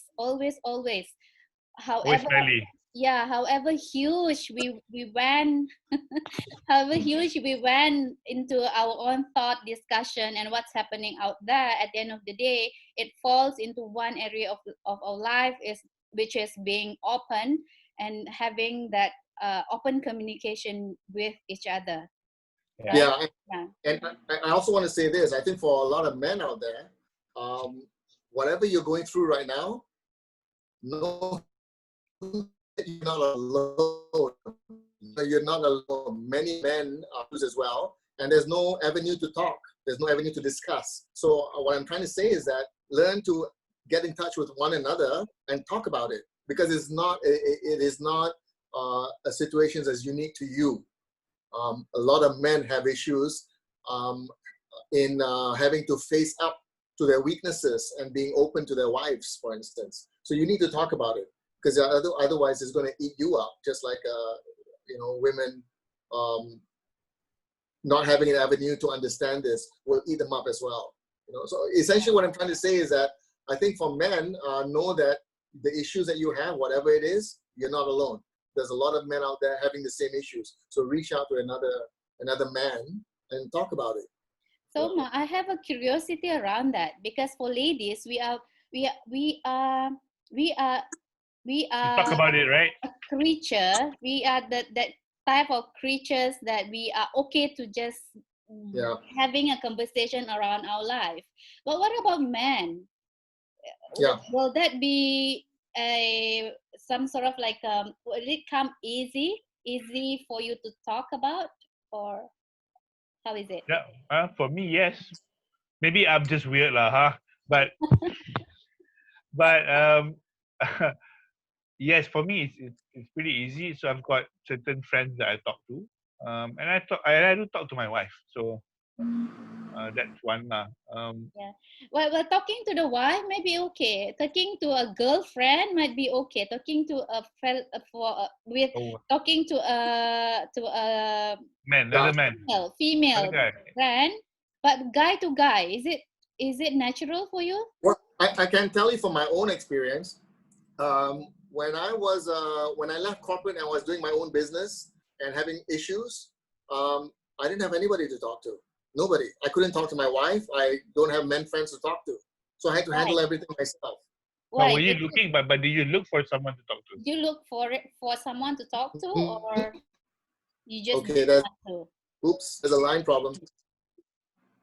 however, smelly. yeah, however huge we went, however huge we went into our own thought discussion and what's happening out there, at the end of the day, it falls into one area of our life, is which is being open and having that open communication with each other, right? Yeah, Yeah. and I also want to say this. I think for a lot of men out there, whatever you're going through right now, know that you're not alone. You're not alone. Many men are as well, and there's no avenue to talk. There's no avenue to discuss. So what I'm trying to say is that learn to get in touch with one another and talk about it, because it is not a situation that's unique to you. A lot of men have issues in having to face up to their weaknesses and being open to their wives, for instance. So you need to talk about it, because otherwise it's going to eat you up, just like women not having an avenue to understand this will eat them up as well. So essentially what I'm trying to say is that I think for men, know that the issues that you have, whatever it is, you're not alone. There's a lot of men out there having the same issues. So reach out to another man and talk about it. So Ma, I have a curiosity around that, because for ladies, we are You talk about it, right? a creature. We are that type of creatures that we are okay to just having a conversation around our life. But what about men? Yeah. Will that be some sort of like will it come easy for you to talk about, or how is it? Yeah. For me, yes. Maybe I'm just weird, lah, huh? But yes, for me it's pretty easy. So I've got certain friends that I talk to, and I do talk to my wife. So that's one lah. Yeah. Well, talking to the wife might be okay. Talking to a girlfriend might be okay. Talking to a talking to a Man, another man, female another guy. friend, but guy to guy, is it natural for you? Well, I can tell you from my own experience. When I left corporate and I was doing my own business and having issues, I didn't have anybody to talk to. Nobody. I couldn't talk to my wife. I don't have men friends to talk to. So I had to handle everything myself. But were you looking? But do you look for someone to talk to? Do you look for someone to talk to, or you just okay? Oops, there's a line problem.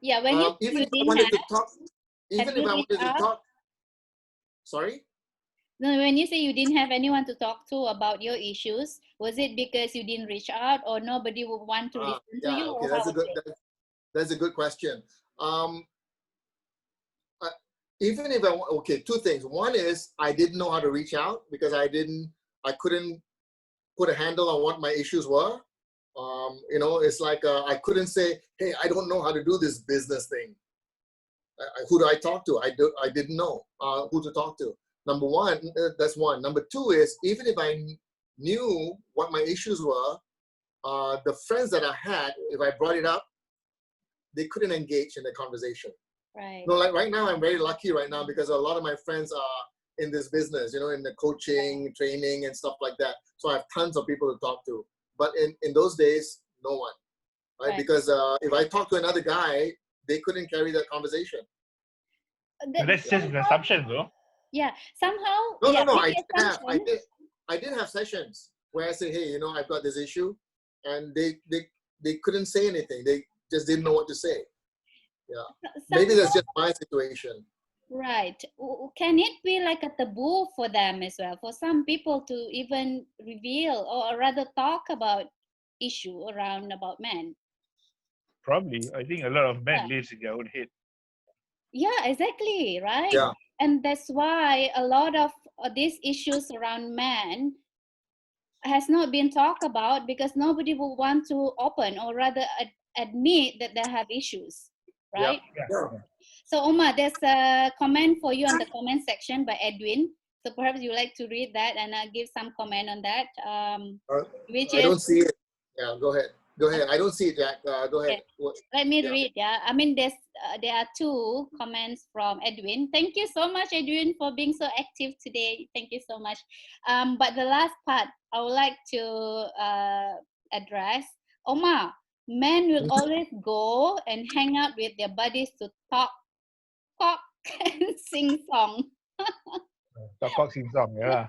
Yeah, when even if I wanted to talk, sorry. No, when you say you didn't have anyone to talk to about your issues, was it because you didn't reach out, or nobody would want to listen to you? Okay, that's a good question. Even if two things. One is I didn't know how to reach out, because I couldn't put a handle on what my issues were. It's like I couldn't say, hey, I don't know how to do this business thing. Who do I talk to? I didn't know who to talk to. Number one, that's one. Number two is, even if I knew what my issues were, the friends that I had, if I brought it up, they couldn't engage in the conversation. Right. Like right now, I'm very lucky right now, because a lot of my friends are in this business, in the coaching, training, and stuff like that. So I have tons of people to talk to. But in those days, no one, right? Because if I talk to another guy, they couldn't carry that conversation. That's just an assumption, though. Yeah, somehow. No. I did have sessions where I say, hey, I've got this issue, and they couldn't say anything. They just didn't know what to say. Yeah, maybe that's just my situation. Right. Can it be like a taboo for them as well, for some people to even reveal or rather talk about issue around about men? Probably. I think a lot of men lives in their own head. Yeah, exactly, right? Yeah. And that's why a lot of these issues around men has not been talked about, because nobody will want to open or rather admit that they have issues, right? Yeah. So Omar, there's a comment for you on the comment section by Edwin. So perhaps you like to read that and give some comment on that. I don't see it. Yeah, go ahead. Go ahead. I don't see it, Jack. Go ahead. Okay. Let me Yeah. read. Yeah, I mean, there are two comments from Edwin. Thank you so much, Edwin, for being so active today. Thank you so much. But the last part I would like to address. Omar, men will always go and hang out with their buddies to talk and sing song. Talk sing song, yeah.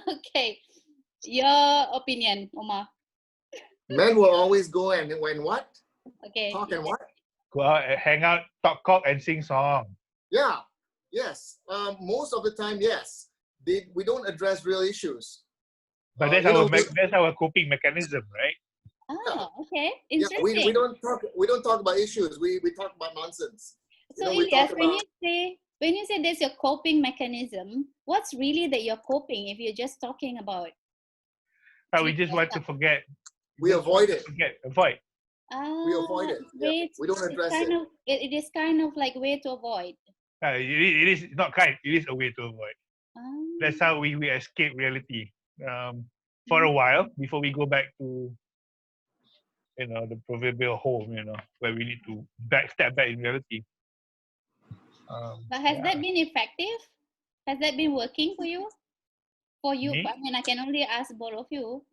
Okay, your opinion, Omar. Men will always go and when what? Okay. Talk and what? Go out and hang out, talk cock and sing song. Yeah. Yes. Most of the time, yes. We don't address real issues. But that's that's our coping mechanism, right? Oh, okay. Yeah, Interesting. we don't talk about issues. We talk about nonsense. So we Ilyas, talk when about, you say there's your coping mechanism, what's really that you're coping if you're just talking about? We just want to forget. we avoid it. Avoid. We avoid it. Yeah. We don't address it. It is kind of like way to avoid. It is not kind. It is a way to avoid. That's how we escape reality for a while before we go back to the proverbial home, where we need to step back in reality. But has that been effective? Has that been working for you? Me? I mean, I can only ask both of you.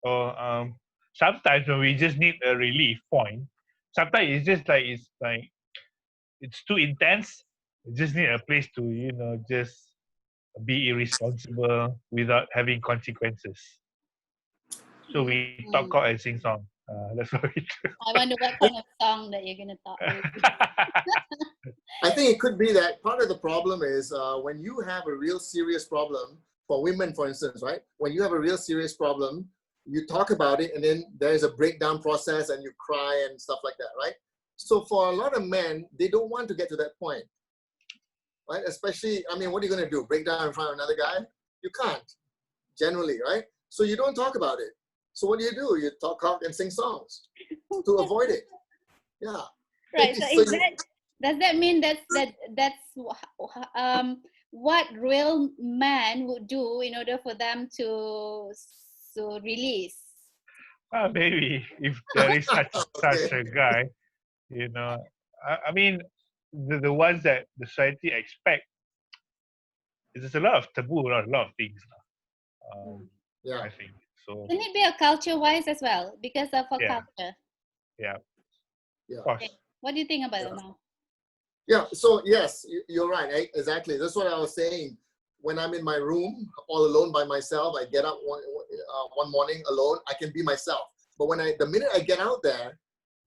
Or sometimes when we just need a relief point, sometimes it's it's too intense. You just need a place to just be irresponsible without having consequences. So we talk out and sing song. That's what we do. I wonder what kind of song that you're gonna talk with. I think it could be that part of the problem is when you have a real serious problem, for women, for instance, right? When you have a real serious problem, you talk about it and then there's a breakdown process and you cry and stuff like that, right? So for a lot of men, they don't want to get to that point, right? Especially, I mean, what are you going to do? Break down in front of another guy? You can't, generally, right? So you don't talk about it. So what do? You talk and sing songs to avoid it. Yeah. Right. So does that mean that's what real men would do in order for them to release? Maybe if there is such a guy, I mean, the ones that the society expect, there's a lot of taboo around a lot of things. Yeah. I think so. Can it be a culture-wise as well because of a culture? Yeah. Yeah. Of course. Okay. What do you think about it now? Yeah, so yes, you're right. Exactly. That's what I was saying. When I'm in my room all alone by myself, I get up one morning alone, I can be myself. But the minute I get out there,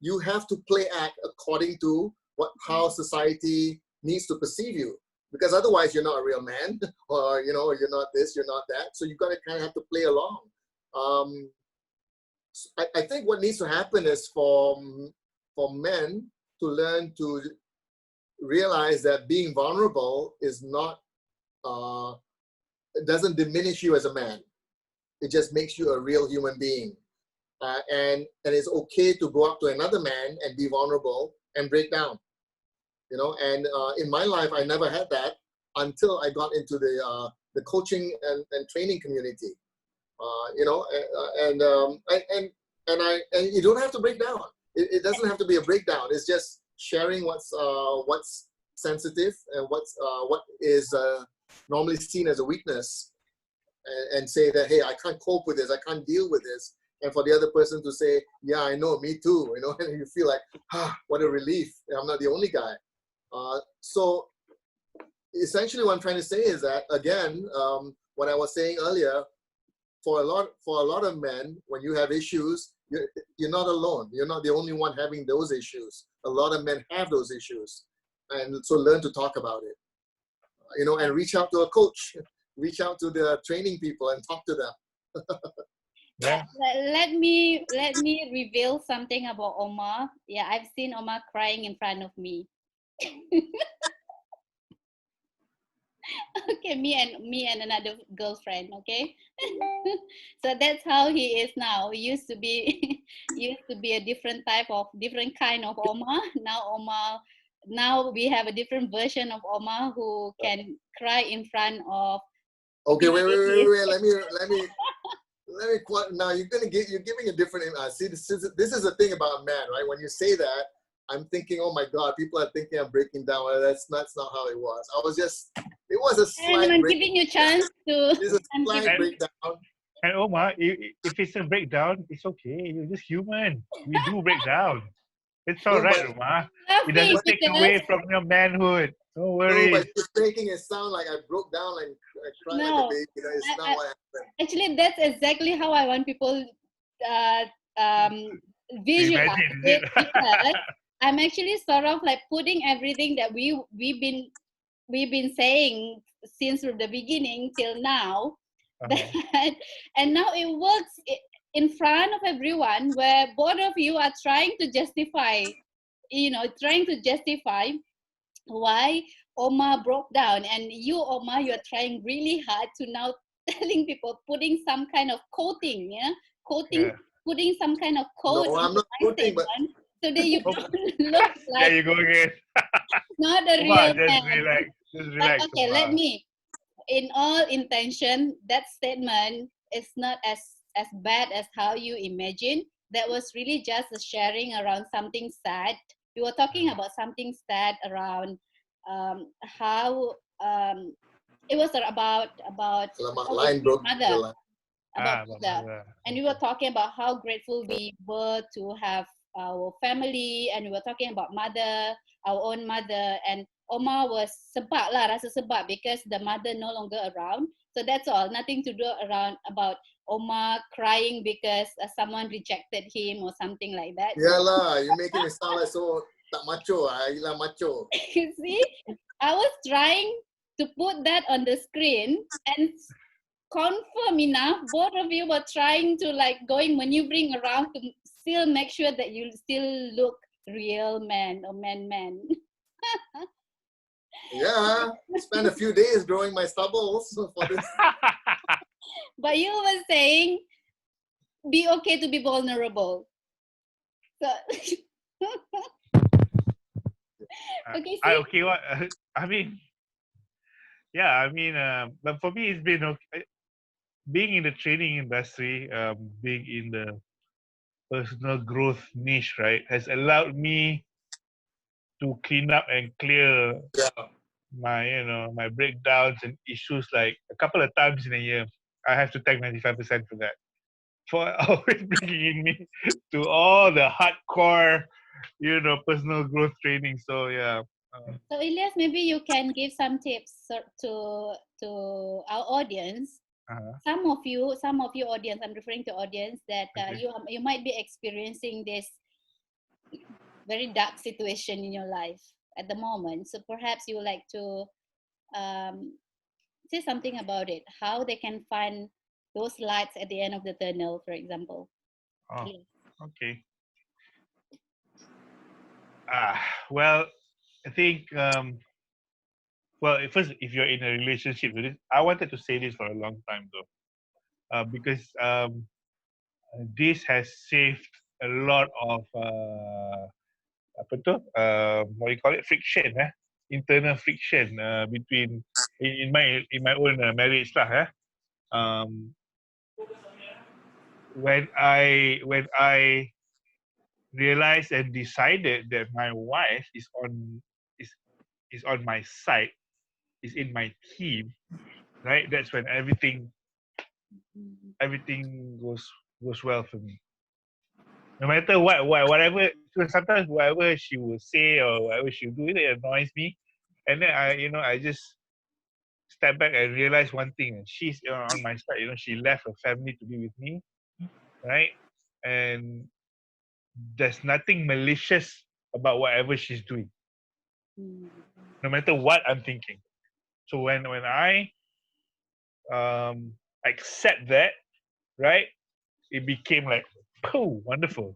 you have to play act according to how society needs to perceive you. Because otherwise you're not a real man, or you're not this, you're not that. So you've got to kind of have to play along. I think what needs to happen is for men to learn to realize that being vulnerable is not, it doesn't diminish you as a man. It just makes you a real human being. And it's okay to go up to another man and be vulnerable and break down. And in my life, I never had that until I got into the coaching and training community. And you don't have to break down. It doesn't have to be a breakdown. It's just sharing what's sensitive and what is normally seen as a weakness, and say that, hey, I can't cope with this, I can't deal with this, and for the other person to say, yeah, I know, me too, and you feel like, what a relief, I'm not the only guy. So essentially what I'm trying to say is that, again, what I was saying earlier, for a lot of men, when you have issues, you're not alone. You're not the only one having those issues. A lot of men have those issues. And so learn to talk about it, and reach out to a coach, reach out to the training people and talk to them. Yeah. Let me reveal something about Omar. Yeah, I've seen Omar crying in front of me. Okay, me and another girlfriend. Okay, so that's how he is now. He used to be a different kind of Omar. Now we have a different version of Omar who can cry in front of. Okay, wait. let me now you're giving a different. See, this is the thing about a man, right? When you say that, I'm thinking, oh my God, people are thinking I'm breaking down. Well, that's not how it was. It was a And slight I'm break. giving you a chance to. It's a slight breakdown. And Omar, if it's a breakdown, it's okay. You're just human. We do break down. It's all No, right, but Omar. It Laughing doesn't take because away from your manhood. Don't no, worry. but you're making it sound like I broke down and I cried like a no, baby. It's not what happened. actually that's exactly how I want people uh, um, visualize Imagine, is it, it? because I'm actually sort of like putting everything that we've been saying since from the beginning till now, that, and now it works in front of everyone, where both of you are trying to justify, why Omar broke down, and you, Omar, you're trying really hard to now telling people, putting some kind of coating, Yeah. putting some kind of code No, I'm into not my quoting, but statement, so that you don't look There like you go again. not a Omar, real just man. relax. Just But relax, okay, let Omar. me, in all intention, that statement is not as bad as how you imagine. That was really just a sharing around something sad. We were talking about something sad around how it was about how we line treat broke the mother, line. about But mother, mother. and we were talking about how grateful we were to have our family, and we were talking about mother, our own mother, and Omar was sebab lah, rasa sebab, because the mother no longer around. So that's all, nothing to do around about Omar crying because someone rejected him or something like that. Yeah lah, you're making me sound like so tak macho. Gila macho. You see, I was trying to put that on the screen, and confirm enough, both of you were trying to like maneuvering around to still make sure that you still look real man or man. Yeah, spent a few days growing my stubbles for this. But you were saying, be okay to be vulnerable. So, okay, see? What? I mean, yeah, I mean, but for me, it's been okay. Being in the training industry, being in the personal growth niche, right, has allowed me to clean up and clear Yeah. my breakdowns and issues like a couple of times in a year. I have to thank 95% for that, for always bringing me to all the hardcore, personal growth training. So yeah. So Ilyas, maybe you can give some tips to our audience. Some of you audience, I'm referring to audience, that Okay. you might be experiencing this very dark situation in your life at the moment. So perhaps you would like to say something about it, how they can find those lights at the end of the tunnel, for example. Oh, Yes. okay. Well, I think well, first, if you're in a relationship with it, I wanted to say this for a long time though, because this has saved a lot of apa tu, what do you call it, friction, internal friction between in my own marriage lah. When I realized and decided that my wife is on my side, is in my team, right? That's when everything goes well for me. No matter whatever. So sometimes whatever she will say or whatever she'll do, it annoys me, and then I just step back and realize one thing: she's on my side. She left her family to be with me, right? And there's nothing malicious about whatever she's doing, no matter what I'm thinking. So when I accept that, right, it became like, oh, wonderful.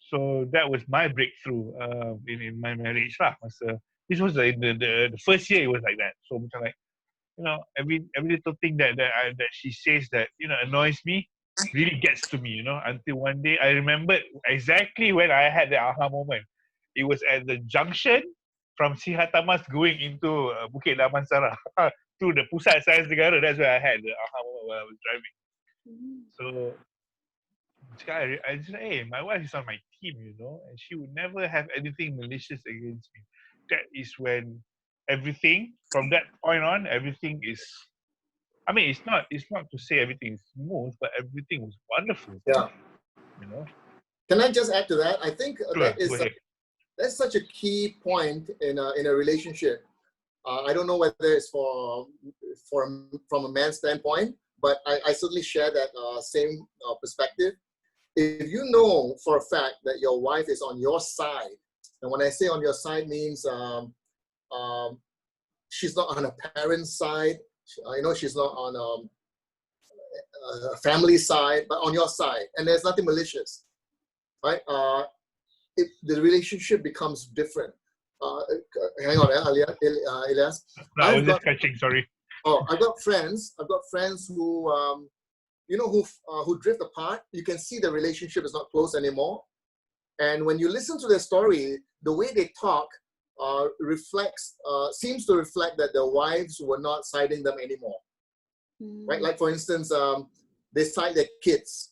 So that was my breakthrough in my marriage lah. This was the first year it was like that. So macam like, every little thing that she says that annoys me really gets to me. Until one day I remembered exactly when I had the aha moment. It was at the junction from Sihatamas going into Bukit Damansara through the Pusat Science Negara. That's where I had the aha moment while I was driving. So I just hey, my wife is on my team, and she would never have anything malicious against me. That is when everything from that point on, everything is. I mean, it's not to say everything is smooth, but everything was wonderful. Yeah. Can I just add to that? I think Sure, that's such a key point in a relationship. I don't know whether it's from a man's standpoint, but I certainly share that same perspective. If you know for a fact that your wife is on your side, and when I say on your side means she's not on a parent's side, she's not on a family side, but on your side, and there's nothing malicious, right? The relationship becomes different. Hang on, Elias. No, I was just catching. Sorry. Oh, I've got friends who who drift apart. You can see the relationship is not close anymore. And when you listen to their story, the way they talk seems to reflect that their wives were not siding them anymore. Right? Like for instance, they side their kids.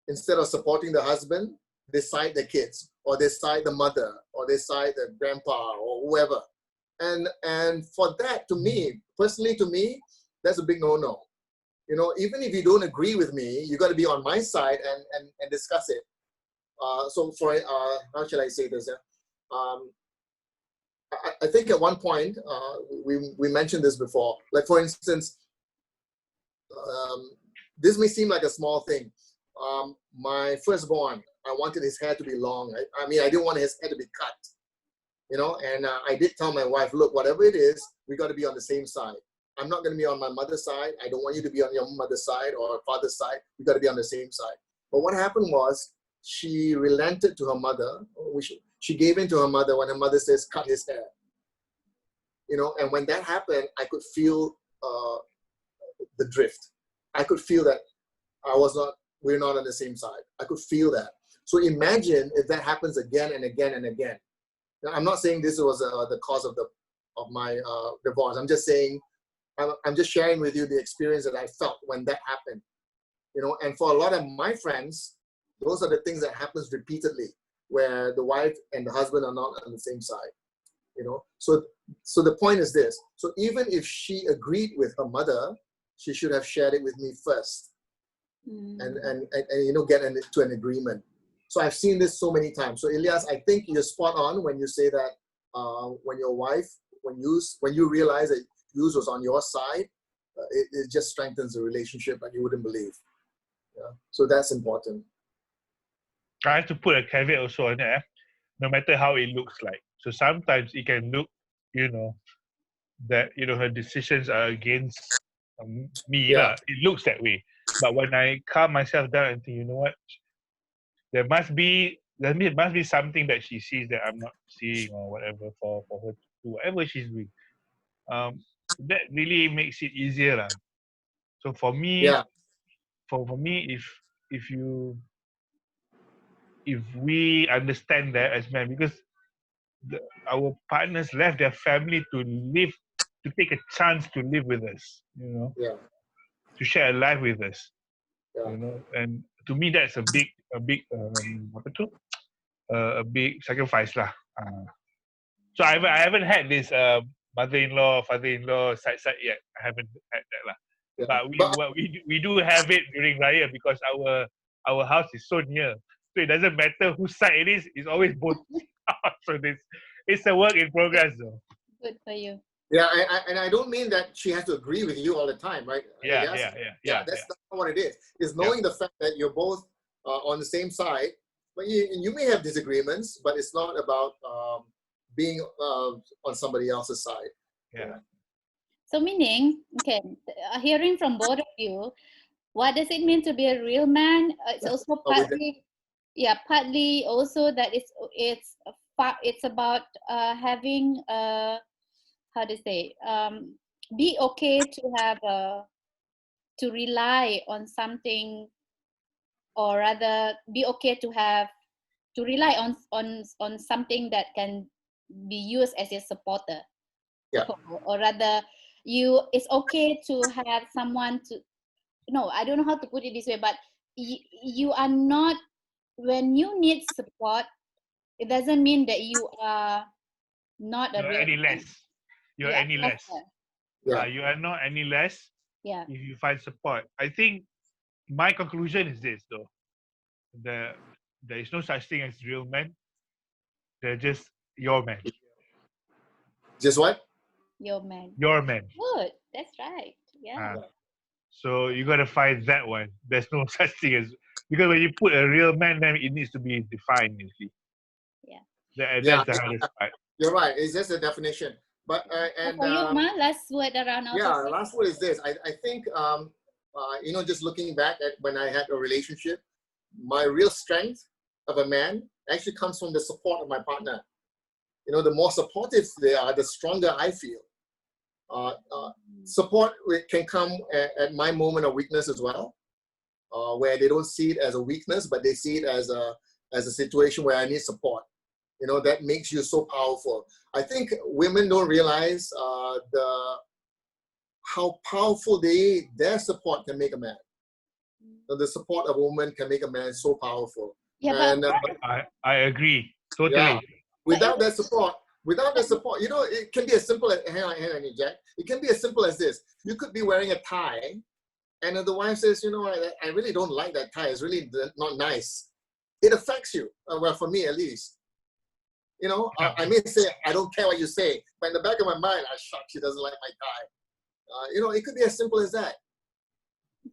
Instead of supporting the husband, they side the kids, or they side the mother, or they side the grandpa, or whoever. And for that, personally to me, that's a big no-no. Even if you don't agree with me, you got to be on my side and discuss it. So for how shall I say this? I think at one point we mentioned this before. Like for instance, this may seem like a small thing. My firstborn, I wanted his hair to be long. I mean, I didn't want his hair to be cut. And I did tell my wife, look, whatever it is, we got to be on the same side. I'm not going to be on my mother's side. I don't want you to be on your mother's side or father's side. We got to be on the same side. But what happened was she relented to her mother. She gave in to her mother when her mother says, cut his hair. And when that happened, I could feel the drift. I could feel that we're not on the same side. I could feel that. So imagine if that happens again and again and again. Now, I'm not saying this was the cause of my divorce. I'm just saying, I'm just sharing with you the experience that I felt when that happened. And for a lot of my friends, those are the things that happens repeatedly, where the wife and the husband are not on the same side. So the point is this. So even if she agreed with her mother, she should have shared it with me first, and get into an agreement. So I've seen this so many times. So Elias, I think you're spot on when you say that when your wife, when you realize that Yus was on your side, it just strengthens the relationship like you wouldn't believe. Yeah. So that's important. I have to put a caveat also on there. No matter how it looks like. So sometimes it can look, that her decisions are against me. Yeah. It looks that way. But when I calm myself down and think, you know what, there must be something that she sees that I'm not seeing, or whatever, for her to do whatever she's doing. That really makes it easier. So for me, yeah. for me, if we understand that as men, because our partners left their family to take a chance to live with us, Yeah. to share a life with us, Yeah. and to me that's a big a big sacrifice lah. So I haven't had this mother-in-law, father-in-law side yet. I haven't had that lah. Yeah. But we do have it during Raya because our house is so near. So it doesn't matter whose side it is. It's always both. So it's a work in progress though. Good for you. Yeah, and I don't mean that she has to agree with you all the time, right? Yeah. That's not what it is. It's knowing the fact that you're both on the same side, but you may have disagreements, but it's not about being on somebody else's side. Yeah. So meaning, okay, hearing from both of you, what does it mean to be a real man? It's also partly also that it's about having how to say, be okay to have to rely on something, or rather be okay to rely on something that can be used as a supporter. Yeah. Or rather it's okay to have someone to, no, I don't know how to put it this way, but you are not, when you need support, it doesn't mean that you are not a You're real any man. less. You're You are any less. lesser. Yeah. You are not any less Yeah. if you find support. I think my conclusion is this though. There is no such thing as real men. They're just your men. Just what? Your man. Your men. Good. That's right. Yeah. So you gotta find that one. There's no such thing as, because when you put a real man, then it needs to be defined. You see. Yeah. Yeah, That's the hardest part. you're right. It's just a definition. But So for you, Ma, last word around our yeah, the topic. last word is this. I think just looking back at when I had a relationship, my real strength of a man actually comes from the support of my partner. The more supportive they are, the stronger I feel. Support can come at my moment of weakness as well, where they don't see it as a weakness, but they see it as a situation where I need support. That makes you so powerful. I think women don't realize how powerful their support can make a man. The support of a woman can make a man so powerful. Yeah, And I agree totally. yeah, without that support, it can be as simple as, hang on, Jack. It can be as simple as this. You could be wearing a tie, and then the wife says, I really don't like that tie. It's really not nice. It affects you. Well, for me at least. I may say, I don't care what you say, but in the back of my mind, she doesn't like my tie. It could be as simple as that.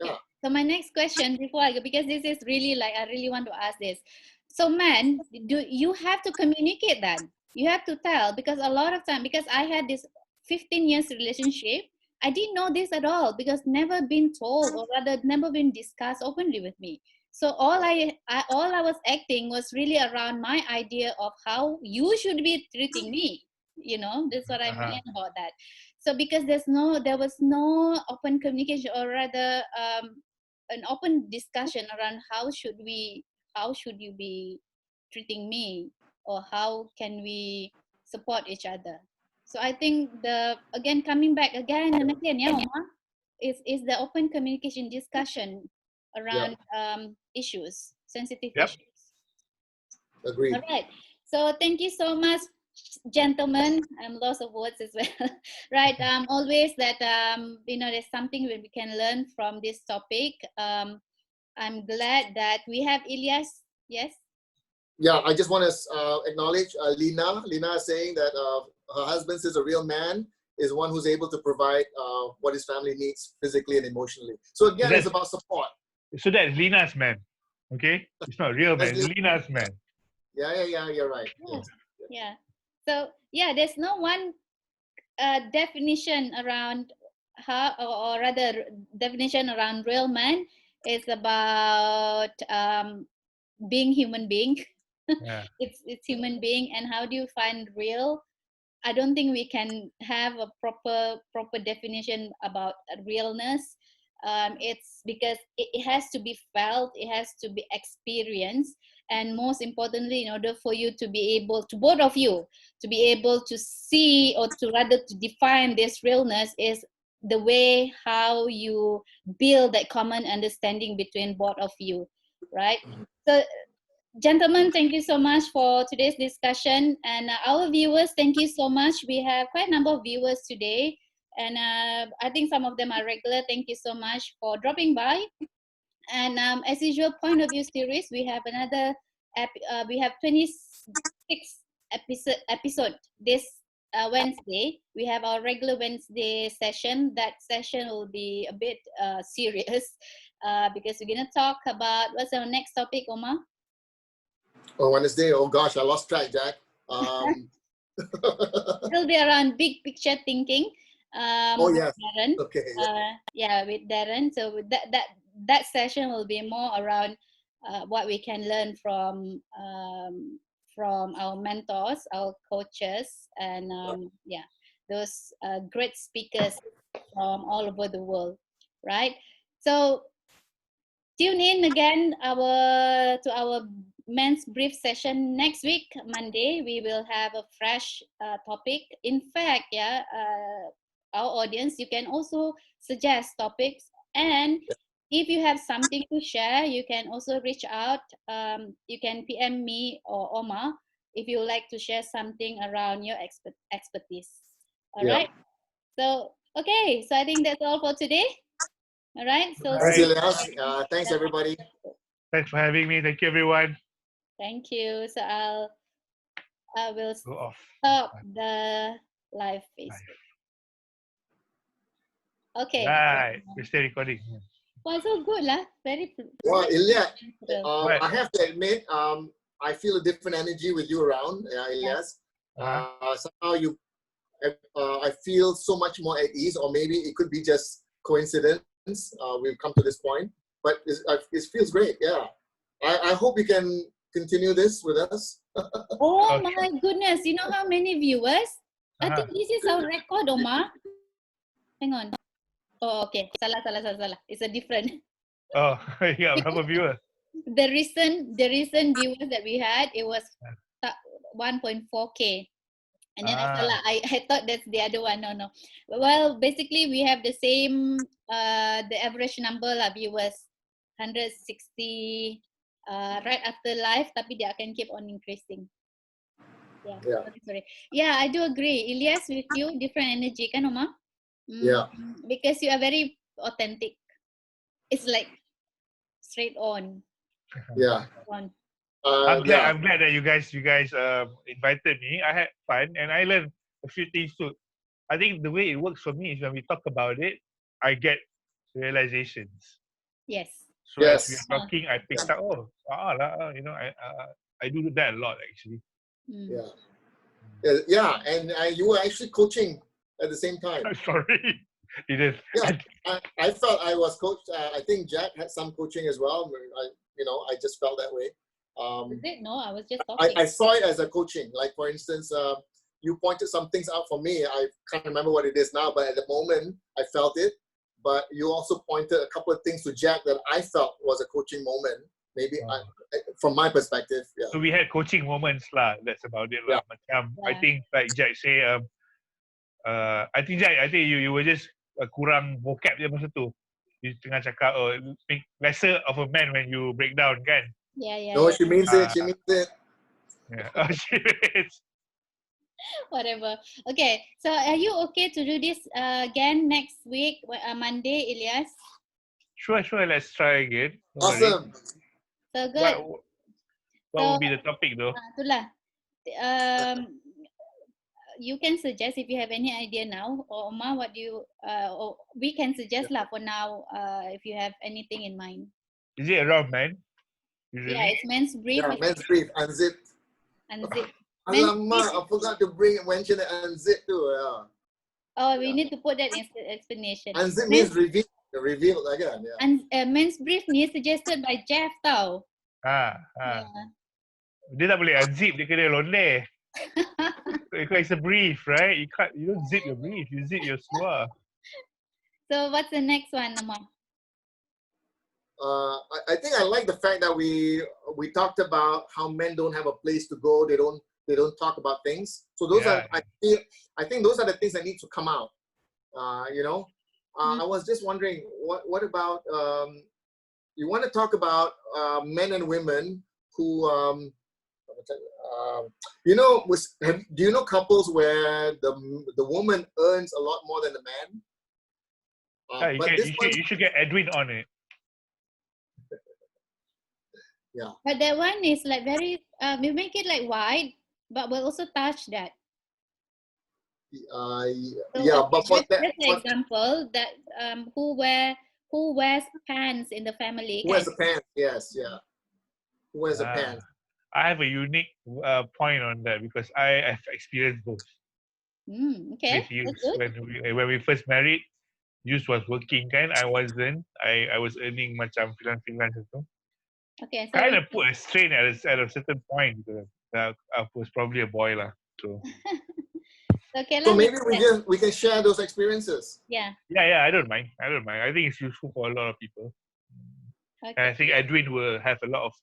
Yeah. So my next question before I go, because this is really like, I really want to ask this. So man, do you have to communicate that? You have to tell, because a lot of time, because I had this 15 years relationship, I didn't know this at all, because never been told, or rather never been discussed openly with me. So all I was acting was really around my idea of how you should be treating me. That's what I meant about that. So because there was no open communication, or rather an open discussion around how should you be treating me, or how can we support each other. So I think again, coming back again and again, yeah, Oma, is the open communication discussion Yeah. around issues, sensitive Yep. issues. Agreed. All right. So thank you so much, gentlemen. I'm lost of words as well. Right. Always that there's something that we can learn from this topic. I'm glad that we have Ilyas. Yes. Yeah, I just want to acknowledge Lina. Lina is saying that her husband is a real man, is one who's able to provide what his family needs physically and emotionally. So again, it's about support. So that's Lina's man. Okay? It's not real man, it's Lina's man. Yeah, you're right. Yeah. So yeah, there's no one definition around how, or rather definition around real man. Is about being human being. Yeah. It's human being, and how do you find real? I don't think we can have a proper definition about realness. It's because it has to be felt, it has to be experienced, and most importantly, in order for you to be able to, both of you, to be able to see, or to rather to define this realness, is the way how you build that common understanding between both of you, right? So gentlemen, thank you so much for today's discussion. And our viewers, thank you so much. We have quite a number of viewers today. And I think some of them are regular. Thank you so much for dropping by. And as usual, Point of View series, we have another, we have 26 episode this Wednesday. We have our regular Wednesday session. That session will be a bit serious because we're going to talk about, what's our next topic, Omar? Oh, Wednesday. Oh gosh, I lost track, Jack. It'll be around big picture thinking. Oh yes. Darren. Okay. Yeah, with Darren. So with that session will be more around what we can learn from our mentors, our coaches, and those great speakers from all over the world, right? So tune in again to our men's brief session next week, Monday. We will have a fresh topic. In fact, our audience, you can also suggest topics. And if you have something to share, you can also reach out. You can PM me or Omar if you would like to share something around your expertise. All Yeah. right. So, okay. So I think that's all for today. All right. So, Thanks, Right. Ilyas. Thanks, everybody. Thanks for having me. Thank you, everyone. thank you. So I will Go off. stop the live Facebook. Okay. Right. We're still recording. Why so good lah? Very. Well, Ilyas, What? I have to admit, I feel a different energy with you around, Ilyas. Somehow I feel so much more at ease, or maybe it could be just coincidence. We've come to this point, but it feels great. Yeah, I hope you can continue this with us. Oh Okay. my goodness! You know how many viewers? I think this is our record, Omar. Hang on. Oh, okay. Salah. It's a different. Oh, yeah, berapa viewer? The recent viewers that we had, it was 1.4K. And then I thought that's the other one. No. Well, basically we have the same the average number lah viewers 160 right after live, tapi dia akan keep on increasing. Yeah. Sorry. Yeah, I do agree. Ilyas, with you, different energy, kan, Omar? Yeah. Because you are very authentic. It's like straight on. Yeah. On. I'm glad that you guys invited me. I had fun and I learned a few things too. I think the way it works for me is when we talk about it, I get realizations. Yes. So as we are talking, I picked up. I do that a lot actually. Yeah, and you were actually coaching at the same time. Sorry, you did. Yeah, I felt I was coached. I think Jack had some coaching as well. I just felt that way. Was it? No, I was just talking. I saw it as a coaching. Like, for instance, you pointed some things out for me. I can't remember what it is now, but at the moment, I felt it. But you also pointed a couple of things to Jack that I felt was a coaching moment. Maybe from my perspective. Yeah. So we had coaching moments lah. That's about it lah. I think like Jack say, I think you were just kurang vocab je masa tu. You tengah cakap, make lesser of a man when you break down, kan? Yeah. No, she means it. She means it. Yeah. Oh, she means. Whatever. Okay, so are you okay to do this again next week, Monday, Ilyas? Sure. Let's try again. Awesome. So good. What would be the topic though? Itulah. You can suggest if you have any idea now, or Omar, what do you? Or we can suggest lah for now. If you have anything in mind. Is it around men? Usually? Yeah, it's men's brief. Yeah, men's brief, unzipped. Unzipped. Alamak, I forgot to mention the unzipped too. Yeah. Oh, we need to put that in explanation. Unzipped means reveal again. Yeah. And men's brief ni suggested by Jeff tau. Yeah. Dia tak boleh unzip, dia kena londe. It's a brief, right? You don't zip your brief, you zip your seluar. So what's the next one, Omar? I think I like the fact that we talked about how men don't have a place to go. They don't talk about things. So those are I think those are the things that need to come out. I was just wondering, what about you want to talk about men and women who do you know couples where the woman earns a lot more than the man? You should get Edwin on it. Yeah. But that one is like very, we make it like wide, but we'll also touch that. But for that, for example, that who wears pants in the family? Who wears the pants? Yes, yeah. Who wears the pants? I have a unique point on that because I have experienced both. Okay. With Yus. When we first married, Yus was working, kan? I wasn't. I was earning macam freelance itu. Okay. So kind of put a strain at a certain point because I was probably a boy lah. So. Okay, so maybe we can share those experiences. Yeah. I don't mind. I think it's useful for a lot of people. Okay. And I think Edwin will have a lot of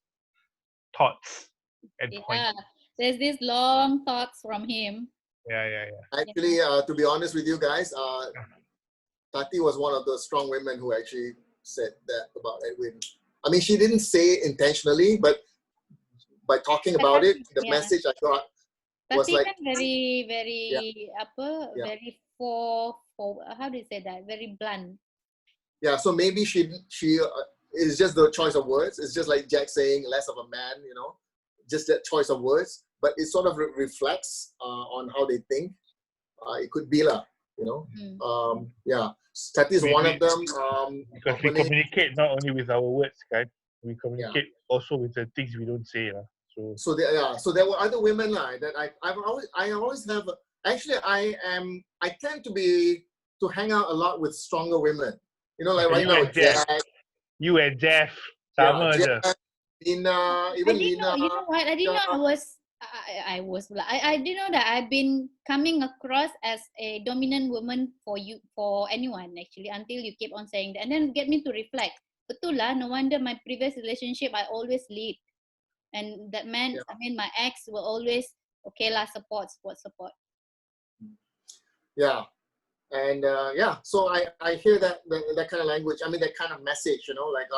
thoughts and points. There's these long thoughts from him. Yeah. Actually, to be honest with you guys, Tati was one of the strong women who actually said that about Edwin. I mean, she didn't say it intentionally, but by talking about it, the Yeah. message I got was Tati like, kan very apa, Yeah. very for how do you say that? Very blunt. yeah. So maybe she it's just the choice of words. It's just like Jack saying less of a man, you know, just that choice of words. But it sort of reflects on how they think. It could be lah, you know. Yeah, Tati is one of them. Because we communicate not only with our words, kan? We communicate also with the things we don't say. So there were other women like that I always have. Actually, I tend to hang out a lot with stronger women. You know, like right now, Jack. You and Jeff. Yeah, Sama je. Jack, Lina, even Lina. You know what? I didn't know I didn't know that I've been coming across as a dominant woman for anyone actually until you keep on saying that, and then get me to reflect. Betul lah, no wonder my previous relationship I always lead, and that man, I mean my ex will always okay lah, support. Yeah, and so I hear that kind of language. I mean that kind of message, you know, like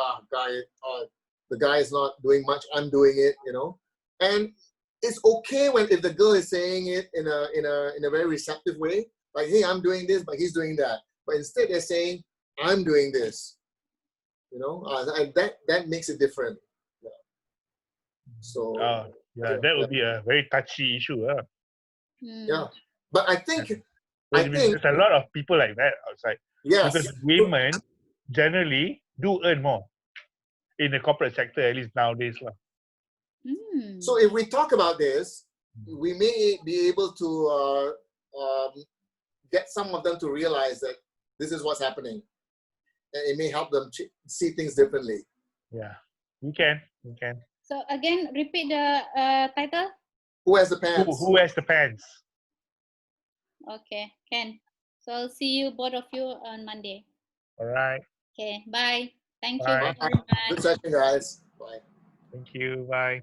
the guy is not doing much, I'm doing it, you know, and it's okay if the girl is saying it in a very receptive way, like, hey, I'm doing this, but he's doing that. But instead they're saying, I'm doing this, you know, and that makes it different. Yeah. So that would be a very touchy issue. Yeah, but I think there's a lot of people like that outside. Yes, because women generally do earn more in the corporate sector, at least nowadays lah. So if we talk about this, we may be able to get some of them to realize that this is what's happening, and it may help them see things differently. Yeah, we can. So again, repeat the title. Who has the pants? Who has the pants? Okay, Ken. So I'll see you, both of you, on Monday. All right. Okay, bye. Thank you Bye. very much. Good session, guys. Bye. Thank you. Bye.